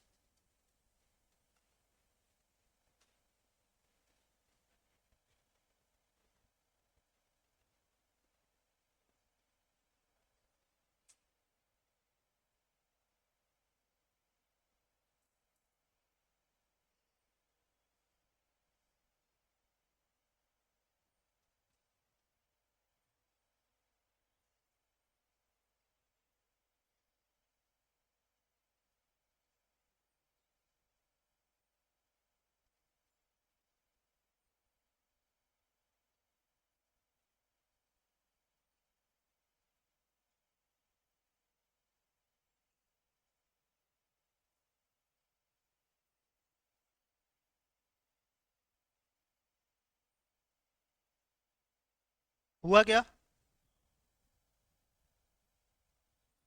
हुआ क्या?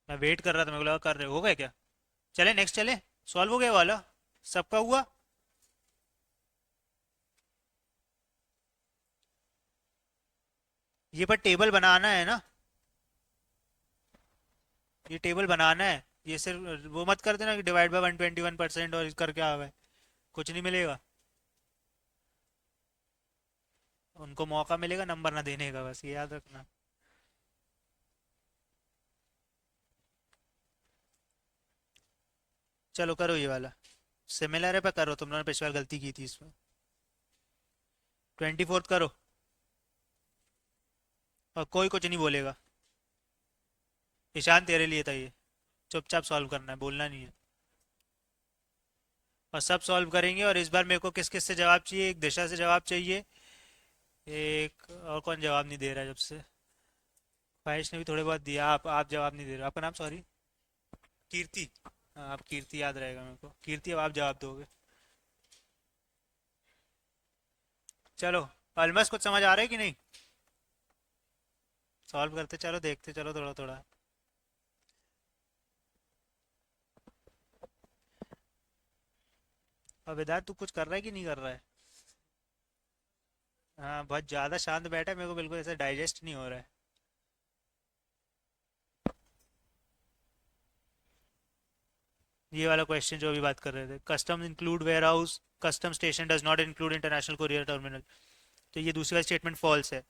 मैं वेट कर रहा था, मेरे को लगा कर रहे हो गए क्या। चले नेक्स्ट चले। सॉल्व हो गया वाला, सबका हुआ। ये पर टेबल बनाना है ना, ये टेबल बनाना है। ये सिर्फ वो मत कर देना कि डिवाइड बाय 121% और करके आ गए, कुछ नहीं मिलेगा। उनको मौका मिलेगा नंबर ना देने का, बस ये याद रखना। चलो करो ये वाला, सिमिलर है पर करो, तुम लोगों ने पिछली बार गलती की थी इसमें। 24th करो, और कोई कुछ नहीं बोलेगा। ईशान तेरे लिए था ये, चुपचाप सॉल्व करना है, बोलना नहीं है। और सब सॉल्व करेंगे, और इस बार मेरे को किस किस से जवाब चाहिए, एक दिशा से जवाब चाहिए, एक और कौन जवाब नहीं दे रहा है जब से। ख्वाहिश ने भी थोड़े बहुत दिया, आप जवाब नहीं दे रहे, आपका नाम सॉरी। कीर्ति। हाँ, आप कीर्ति याद रहेगा मेरे को, कीर्ति अब आप जवाब दोगे। चलो, ऑलमोस्ट कुछ समझ आ रहा है कि नहीं? सॉल्व करते चलो, देखते चलो थोड़ा थोड़ा। और वेदांत तू कुछ कर रहा है कि नहीं कर रहा है? हाँ, बहुत ज़्यादा शांत बैठा है, मेरे को बिल्कुल ऐसा डाइजेस्ट नहीं हो रहा है। ये वाला क्वेश्चन जो अभी बात कर रहे थे, custom include warehouse, custom station does not include international courier terminal. तो ये दूसरी वाली स्टेटमेंट फॉल्स है,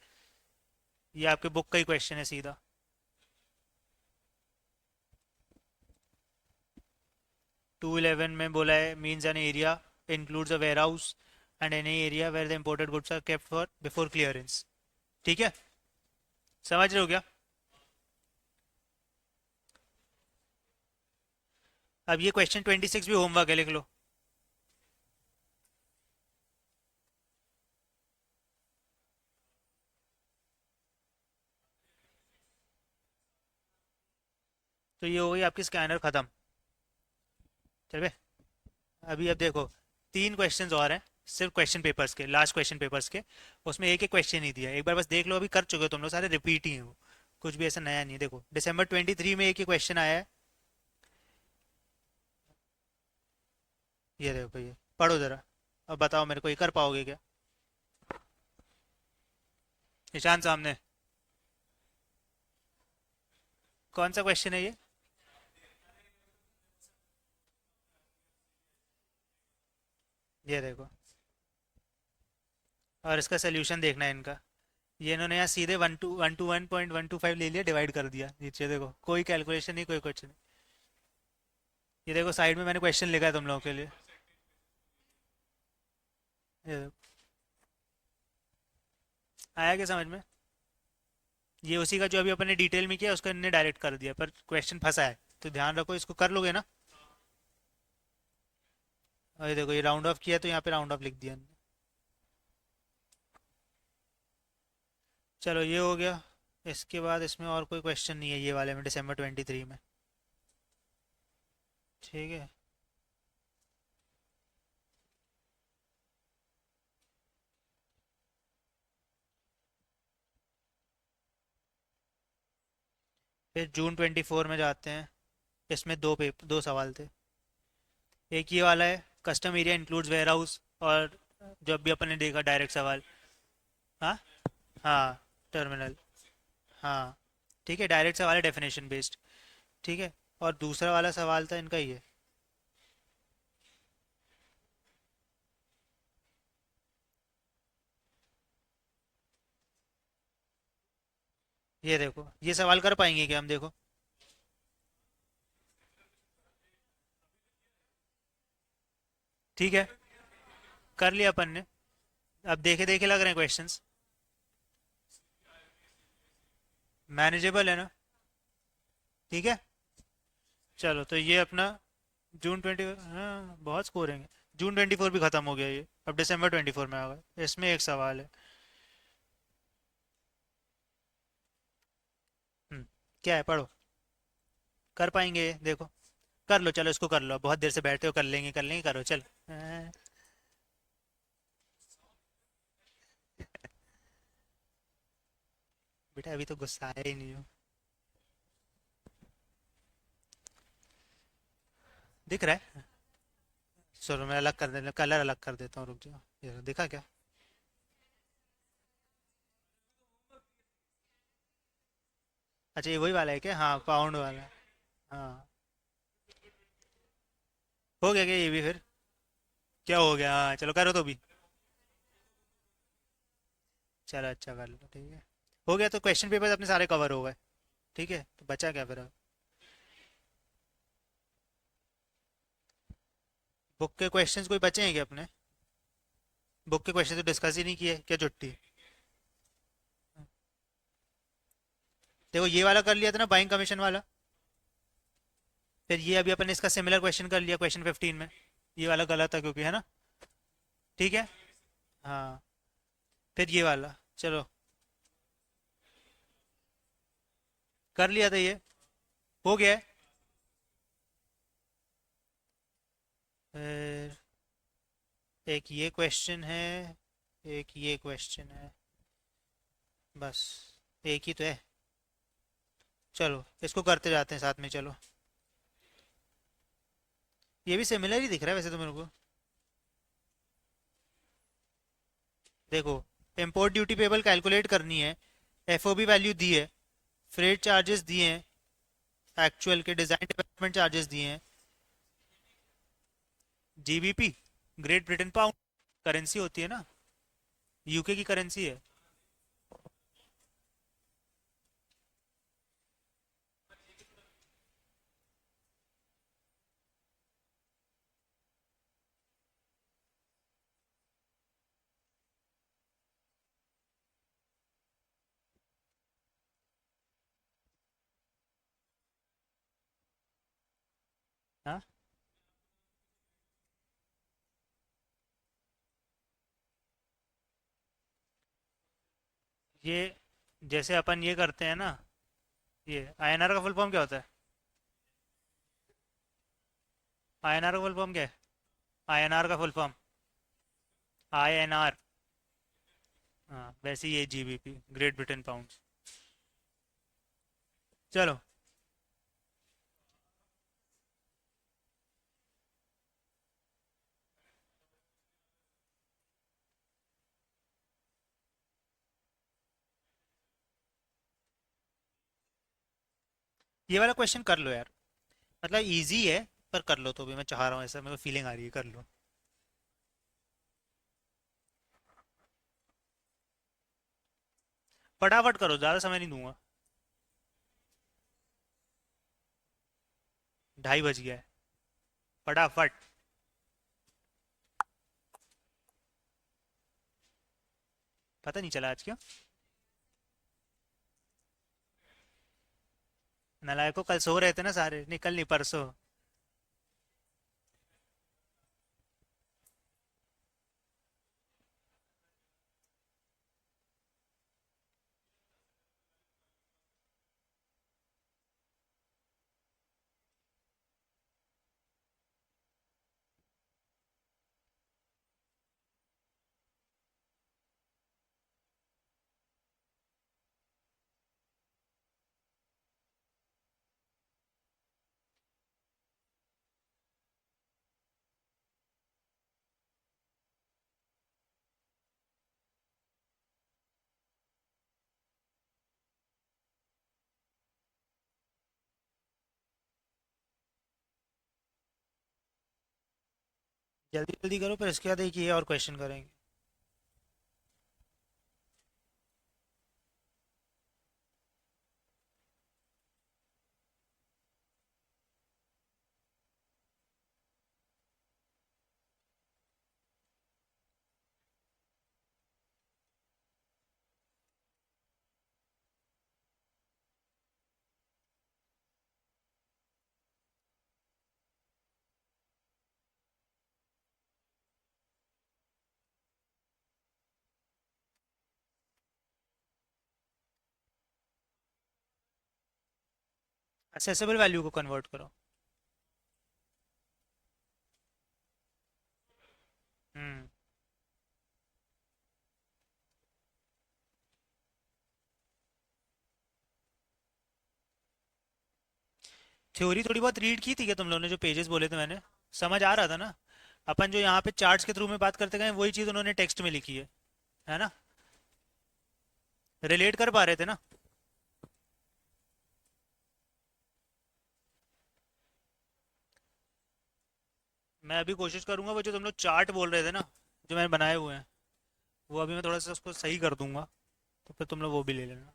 ये आपके बुक का ही क्वेश्चन है सीधा। 211 में बोला है means an area includes a warehouse and any area where the imported goods are kept for before clearance. ठीक है, समझ रहे हो क्या? अब ये क्वेश्चन 26 भी होमवर्क है, लिख लो। तो ये हो गई आपकी स्कैनर खत्म। चल बे, अभी अब देखो, तीन क्वेश्चंस और हैं, सिर्फ क्वेश्चन पेपर्स के, लास्ट क्वेश्चन पेपर्स के। उसमें एक एक क्वेश्चन ही दिया है, एक बार बस देख लो, अभी कर चुके हो तुम लोग सारे, रिपीट ही है वो, कुछ भी ऐसा नया नहीं है। देखो दिसंबर 23 में एक ही क्वेश्चन आया है, ये देखो, ये पढ़ो जरा, अब बताओ मेरे को ये कर पाओगे क्या? निशान सामने, कौन सा क्वेश्चन है ये देखो, और इसका सोल्यूशन देखना है इनका। ये इन्होंने यहाँ सीधे 121.125 ले लिया, डिवाइड कर दिया नीचे, देखो कोई कैलकुलेशन नहीं, कोई कुछ नहीं। ये देखो साइड में मैंने क्वेश्चन लिखा है तुम लोगों के लिए, ये देखो, आया क्या समझ में? ये उसी का जो अभी अपन ने डिटेल में किया, उसको इन्होंने डायरेक्ट कर दिया, पर क्वेश्चन फंसा है, तो ध्यान रखो, इसको कर लोगे ना। और ये देखो, ये राउंड ऑफ किया तो यहाँ पे राउंड ऑफ लिख दिया इन्होंने। चलो ये हो गया। इसके बाद इसमें और कोई क्वेश्चन नहीं है ये वाले में, दिसंबर 23 में। ठीक है, फिर जून 24 में जाते हैं। इसमें दो सवाल थे। एक ये वाला है, custom area includes warehouse, और जो अभी अपन ने देखा डायरेक्ट सवाल। हाँ, हाँ, टर्मिनल, हाँ, ठीक है, डायरेक्ट सवाल है, डेफिनेशन बेस्ड। ठीक है, और दूसरा वाला सवाल था इनका ये देखो, ये सवाल कर पाएंगे क्या हम, देखो। ठीक है, कर लिया अपन ने। अब देखे देखे लग रहे हैं क्वेश्चंस, मैनेजेबल है ना? ठीक है, चलो तो ये अपना जून 20, हाँ बहुत स्कोरिंग है। जून 24 भी खत्म हो गया ये, अब दिसंबर 24 में आ गया। इसमें एक सवाल है, क्या है, पढ़ो। कर पाएंगे देखो, कर लो, चलो इसको कर लो, बहुत देर से बैठते हो, कर लेंगे, करो चलो। बेटा अभी तो गुस्सा आया ही नहीं हो। दिख रहा है? चलो मैं अलग कर देता, कलर अलग कर देता हूँ, रुक जाओ। ये दिखा क्या? अच्छा ये वही वाला है क्या? हाँ पाउंड वाला। हाँ। हो गया क्या ये भी फिर? क्या हो गया? हाँ चलो करो तो भी। चलो अच्छा कर लो, ठीक है। हो गया तो क्वेश्चन पेपर अपने सारे कवर हो गए। ठीक है तो बचा क्या फिर अब? बुक के क्वेश्चंस कोई बचे हैं क्या अपने? बुक के क्वेश्चन तो डिस्कस ही नहीं किए, क्या जुट्टी। देखो ये वाला कर लिया था ना, बाइंग कमीशन वाला। फिर ये अभी अपन ने इसका सिमिलर क्वेश्चन कर लिया क्वेश्चन 15 में। ये वाला गलत था क्योंकि, है ना? ठीक है। हाँ। फिर ये वाला। चलो कर लिया था ये। हो गया है। फिर एक ये क्वेश्चन है, एक ये क्वेश्चन है, बस एक ही तो है। चलो इसको करते जाते हैं साथ में, चलो। ये भी सिमिलर ही दिख रहा है वैसे तो मेरे को। देखो इम्पोर्ट ड्यूटी पेबल कैलकुलेट करनी है, एफओबी वैल्यू दी है, फ्रेट चार्जेस दिए हैं, एक्चुअल के डिज़ाइन डेवलपमेंट चार्जेस दिए हैं, GBP great Britain pound currency होती है ना, यूके की करेंसी है। हाँ ये जैसे अपन ये करते हैं ना, ये आईएनआर का फुल फॉर्म क्या होता है? आईएनआर का फुल फॉर्म क्या है? आईएनआर का फुल फॉर्म आईएनआर। हाँ वैसे ही ये जीबीपी ग्रेट ब्रिटेन पाउंड। चलो ये वाला क्वेश्चन कर लो यार, मतलब इजी है, पर कर लो तो भी, मैं चाह रहा हूँ, ऐसा मेरे को फीलिंग आ रही है, कर लो। फटाफट करो, ज़्यादा समय नहीं दूंगा। 2:30 बज गया है। फटाफट। पता नहीं चला आज क्यों। नालायकों कल सो रहे थे ना सारे, निकल नहीं परसों। जल्दी जल्दी करो, फिर इसके बाद एक ये और क्वेश्चन करेंगे। असेसेबल वैल्यू को कन्वर्ट करो। हम्म। थ्योरी थोड़ी बहुत रीड की थी क्या तुम लोगों ने, जो पेजेस बोले थे मैंने? समझ आ रहा था ना? अपन जो यहाँ पे चार्ट्स के थ्रू में बात करते गए वही चीज़ उन्होंने टेक्स्ट में लिखी है ना? रिलेट कर पा रहे थे ना? मैं अभी कोशिश करूंगा वो जो तुम लोग चार्ट बोल रहे थे ना, जो मैंने बनाए हुए हैं, वो अभी मैं थोड़ा सा उसको सही कर दूंगा, तो फिर तुम लोग वो भी ले लेना।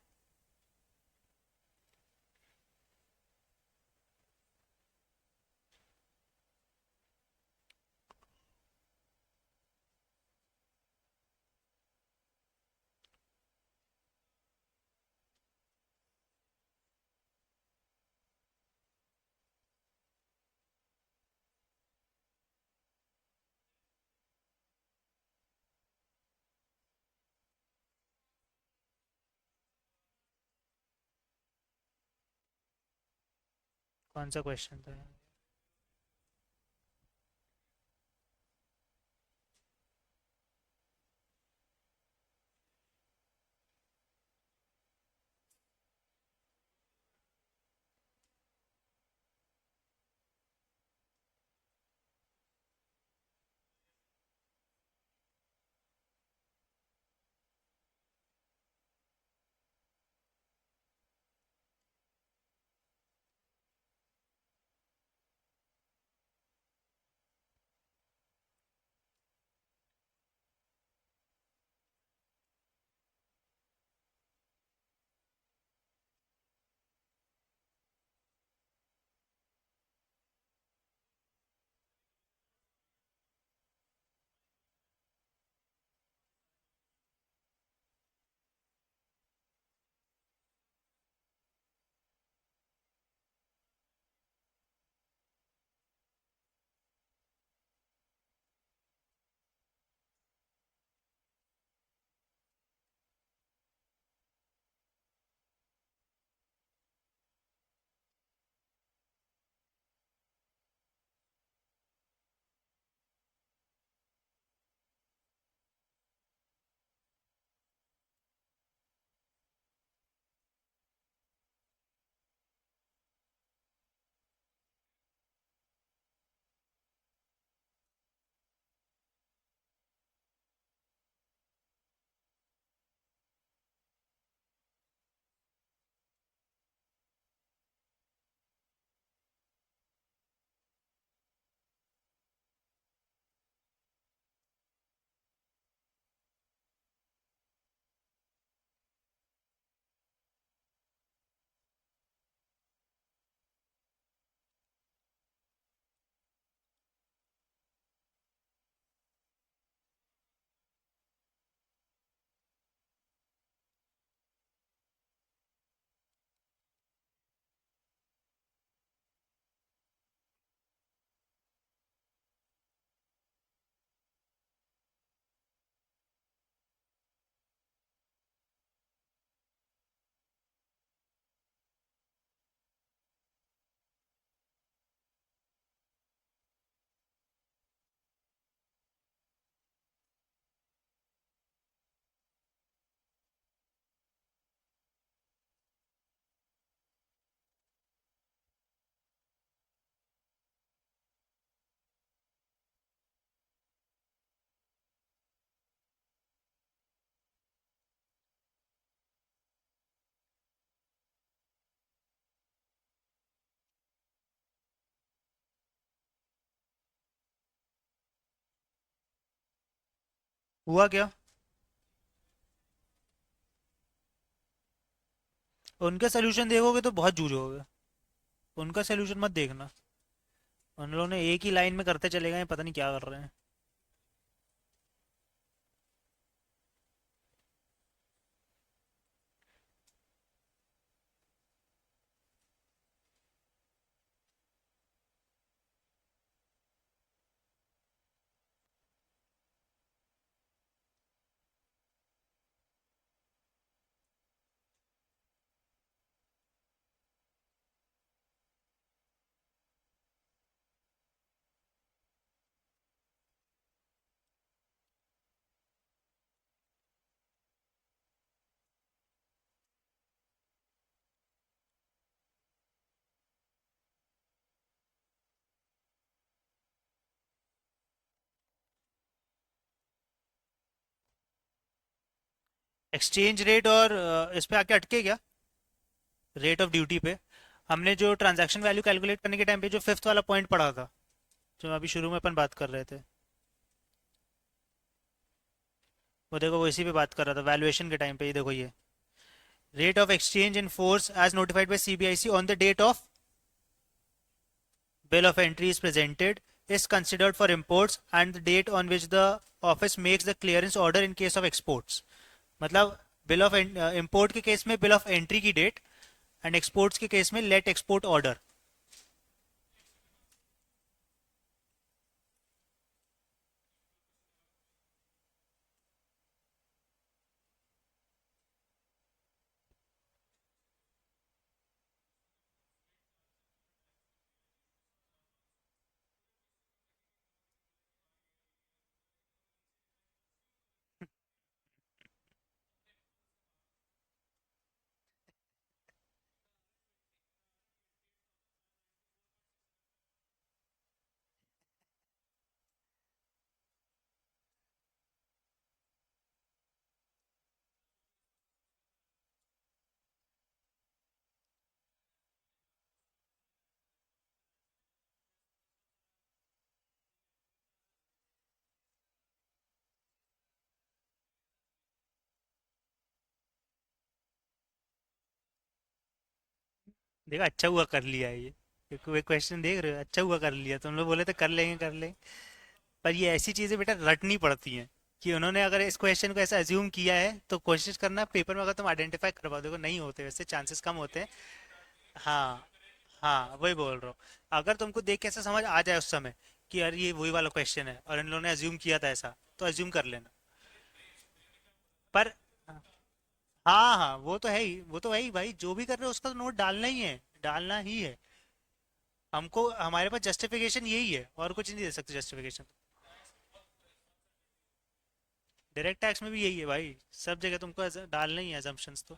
कौन सा क्वेश्चन था? हुआ क्या? उनका सोल्यूशन देखोगे तो बहुत जूझोगे, उनका सोल्यूशन मत देखना। उन लोगों ने एक ही लाइन में करते चले गए, पता नहीं क्या कर रहे हैं। एक्सचेंज रेट और इस पे आके अटके क्या, रेट ऑफ ड्यूटी पे। हमने जो ट्रांजैक्शन वैल्यू कैलकुलेट करने के टाइम पे जो फिफ्थ वाला पॉइंट पढ़ा था, जो अभी शुरू में अपन बात कर रहे थे, वो देखो वो इसी पे बात कर रहा था वैल्यूएशन के टाइम पे। ये देखो ये rate of exchange in force as notified by CBIC on the date of bill of entry is presented is considered for imports and the date on which the office makes the clearance order in case of exports। मतलब bill of import के case में bill of entry की date and exports के case में late export order. देखा, अच्छा हुआ कर लिया है ये कोई क्वेश्चन देख रहे हो, अच्छा हुआ कर लिया। तुम लोग बोले थे कर लेंगे कर लेंगे, पर ये ऐसी चीजें बेटा रटनी पड़ती हैं कि उन्होंने अगर इस क्वेश्चन को ऐसा अज्यूम किया है तो कोशिश करना पेपर में अगर तुम आइडेंटिफाई करवा दोगे, नहीं होते वैसे, चांसेस कम होते हैं। हाँ, हाँ वही बोल रहा हूँ। अगर तुमको देख के ऐसा समझ आ जाए उस समय कि यार ये वही वाला क्वेश्चन है और इन लोगों ने अज्यूम किया था ऐसा, तो अज्यूम कर लेना। पर हाँ हाँ, वो तो है ही, वो तो है ही भाई, जो भी कर रहे हो उसका तो नोट डालना ही है, डालना ही है। हमको हमारे पास जस्टिफिकेशन यही है और कुछ नहीं दे सकते जस्टिफिकेशन। डायरेक्ट टैक्स में भी यही है भाई, सब जगह तुमको डालना ही है assumptions तो।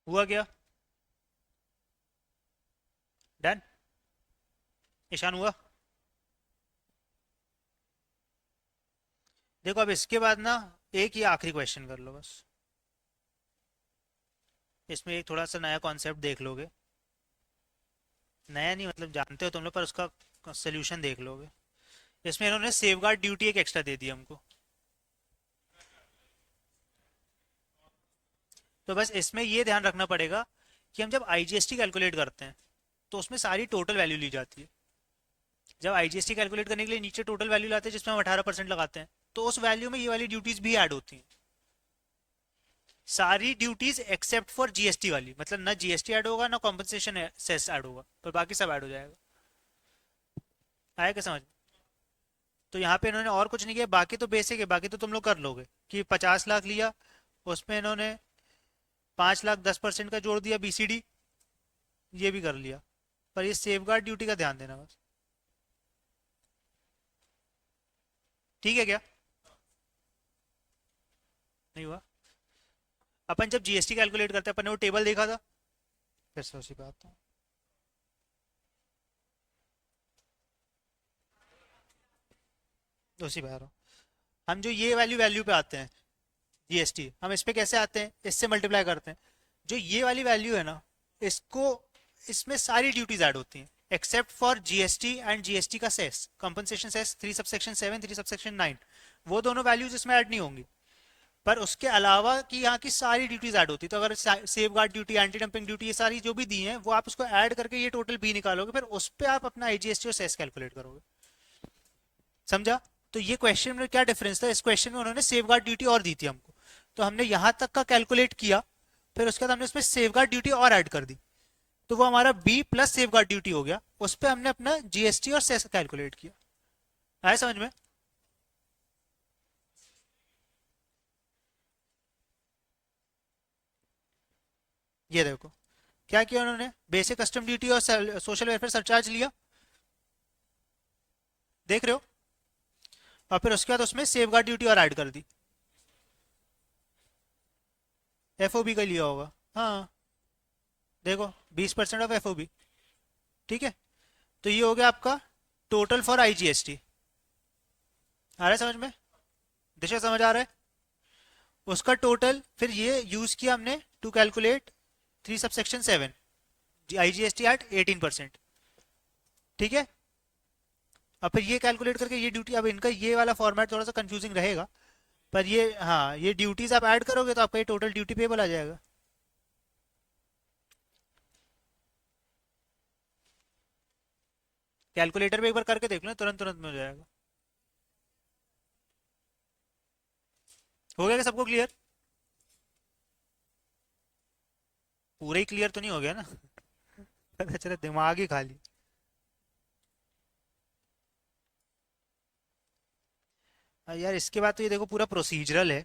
हुआ क्या, डन, ईशान हुआ। देखो अब इसके बाद ना एक ही आखिरी क्वेश्चन कर लो बस, इसमें एक थोड़ा सा नया कॉन्सेप्ट देख लोगे, नया नहीं मतलब जानते हो तुम लोग, पर उसका सोल्यूशन देख लोगे। इसमें इन्होंने सेफगार्ड ड्यूटी एक एक्स्ट्रा दे दी हमको। तो बस इसमें ये ध्यान रखना पड़ेगा कि हम जब आईजीएसटी कैलकुलेट करते हैं तो उसमें सारी टोटल वैल्यू ली जाती है। जब आईजीएसटी कैलकुलेट करने के लिए नीचे टोटल वैल्यू लाते हैं जिसमें हम 18% लगाते हैं, तो उस वैल्यू में ये वाली ड्यूटीज भी ऐड होती हैं, सारी ड्यूटीज एक्सेप्ट फॉर जीएसटी वाली। मतलब ना जीएसटी ऐड होगा ना कॉम्पनसेशन सेस ऐड होगा, पर बाकी सब ऐड हो जाएगा। आया क्या समझ। तो यहाँ पे इन्होंने और कुछ नहीं किया, बाकी तो बेसिक है, बाकी तो तुम लोग कर लोगे कि 50 लाख लिया, उसमें इन्होंने 5 लाख 10% का जोड़ दिया बीसीडी, ये भी कर लिया। पर ये सेफगार्ड ड्यूटी का ध्यान देना बस, ठीक है क्या, नहीं हुआ। अपन जब जीएसटी कैलकुलेट करते हैं अपन ने वो टेबल देखा था, फिर से उसी पे आता हूँ। उसी पे आ रहा हूँ। हम जो ये वैल्यू वैल्यू पे आते हैं जीएसटी, हम इस पे कैसे आते हैं, इससे मल्टीप्लाई करते हैं। जो ये वाली वैल्यू है ना, इसको, इसमें सारी ड्यूटीज ऐड होती हैं except for GST and GST का cess, compensation cess 3 subsection 7 3 subsection 9, वो दोनों वैल्यूज इसमें ऐड नहीं होंगी। पर उसके अलावा कि यहाँ की सारी ड्यूटीज ऐड होती है, तो अगर safe guard duty, anti dumping duty, ये सारी जो भी दी हैं वो आप उसको ऐड करके ये टोटल बी निकालोगे, फिर उस पर आप अपना आईजीएसटी और सेस कैलकुलेट करोगे। समझा। तो ये क्वेश्चन में क्या डिफरेंस था, इस क्वेश्चन में उन्होंने सेफ गार्ड ड्यूटी और दी थी हमको, तो हमने यहां तक का कैलकुलेट किया, फिर उसके बाद हमने उसमें सेफ गार्ड ड्यूटी और ऐड कर दी, तो वो हमारा b plus safeguard duty हो गया, उस पर हमने अपना जीएसटी और सेस कैलकुलेट किया। आया समझ में। ये देखो क्या किया उन्होंने, बेसिक कस्टम ड्यूटी और सोशल वेलफेयर सरचार्ज लिया, देख रहे हो, और फिर उसके बाद उसमें सेफ गार्ड ड्यूटी और ऐड कर दी, एफओबी का लिया होगा, हाँ देखो 20% ऑफ एफओबी, ठीक है। तो ये हो गया आपका टोटल फॉर आईजीएसटी, आ रहा है समझ में, दिशा समझ आ रहा है, उसका टोटल फिर ये यूज किया हमने to calculate 3 subsection 7 IGST at 18%, ठीक है। अब फिर ये कैलकुलेट करके ये ड्यूटी, अब इनका ये वाला फॉर्मेट थोड़ा सा कंफ्यूजिंग रहेगा, पर ये हाँ ये ड्यूटीज आप ऐड करोगे तो आपका ये टोटल ड्यूटी पेबल आ जाएगा। कैलकुलेटर पे एक बार करके देख लो, तुरंत तुरंत में हो जाएगा। हो गया क्या सबको क्लियर? पूरा ही क्लियर तो नहीं हो गया ना पता चला दिमाग ही खाली। यार इसके बाद तो ये देखो पूरा प्रोसीजरल है,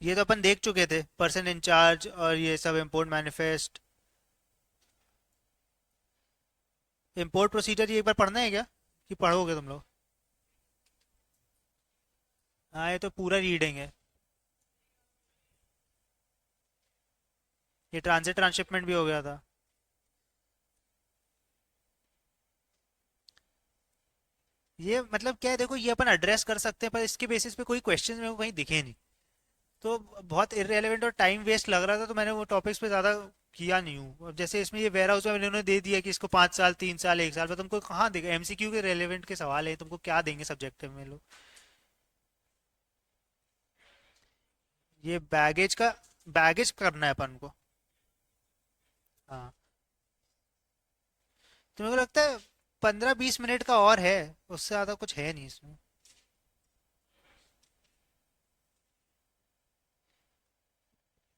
ये तो अपन देख चुके थे, पर्सन इंचार्ज और ये सब इम्पोर्ट मैनिफेस्ट, इम्पोर्ट प्रोसीजर ये एक बार पढ़ना है क्या, कि पढ़ोगे तुम लोग? हाँ ये तो पूरा रीडिंग है, ये ट्रांजिट ट्रांसशिपमेंट भी हो गया था। ये मतलब क्या है देखो, ये अपन एड्रेस कर सकते हैं पर इसके बेसिस पे कोई क्वेश्चन मेरे को कहीं दिखे नहीं, तो बहुत इरेलीवेंट और टाइम वेस्ट लग रहा था, तो मैंने वो टॉपिक्स पे ज़्यादा किया नहीं हूँ। अब जैसे इसमें ये वेयर हाउस में उन्होंने दे दिया कि इसको 5 साल 3 साल 1 साल, पर तुमको कहाँ देगा, एमसीक्यू के रेलेवेंट के सवाल है, तुमको क्या देंगे सब्जेक्टिव में लोग। ये बैगेज करना है अपन को, हाँ। तो मेरे को लगता है 15-20 मिनट का और है, उससे ज़्यादा कुछ है नहीं इसमें।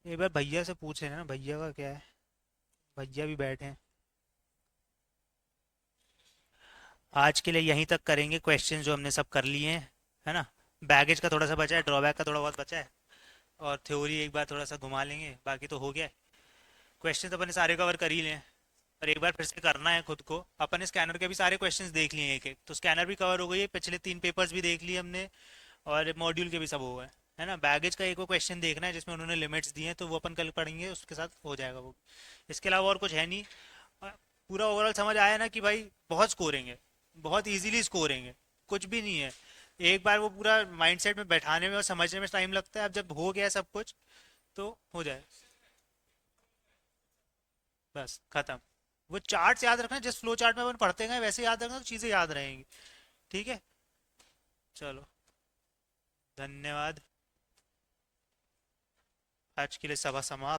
एक बार भैया से पूछ लेना ना, भैया का क्या है, भैया भी बैठे हैं। आज के लिए यहीं तक करेंगे, क्वेश्चन जो हमने सब कर लिए हैं, है ना। बैगेज का थोड़ा सा बचा है, ड्रॉबैक का थोड़ा बहुत बचा है, और थ्योरी एक बार थोड़ा सा घुमा लेंगे, बाकी तो हो गया है। क्वेश्चन तो अपन ने सारे कवर कर ही लिए हैं, पर एक बार फिर से करना है खुद को। अपन ने स्कैनर के भी सारे क्वेश्चंस देख लिए हैं एक एक, तो स्कैनर भी कवर हो गई है, पिछले 3 पेपर्स भी देख लिए हमने, और मॉड्यूल के भी सब हो गए, है ना। बैगेज का एक वो क्वेश्चन देखना है जिसमें उन्होंने लिमिट्स दिए हैं, तो वो अपन कल पढ़ेंगे, उसके साथ हो जाएगा वो। इसके अलावा और कुछ है नहीं। पूरा ओवरऑल समझ आया ना कि भाई बहुत स्कोरिंग है, बहुत इजीली स्कोरिंग है, कुछ भी नहीं है। एक बार वो पूरा माइंडसेट में बैठाने में और समझने में टाइम लगता है, अब जब हो गया सब कुछ तो हो जाए, बस खत्म। वो चार्ट याद रखना, जिस फ्लो चार्ट में अपन पढ़ते गए वैसे याद रखना, तो चीज़ें याद रहेंगी, ठीक है। चलो, धन्यवाद, आज के लिए सभा समाप्त।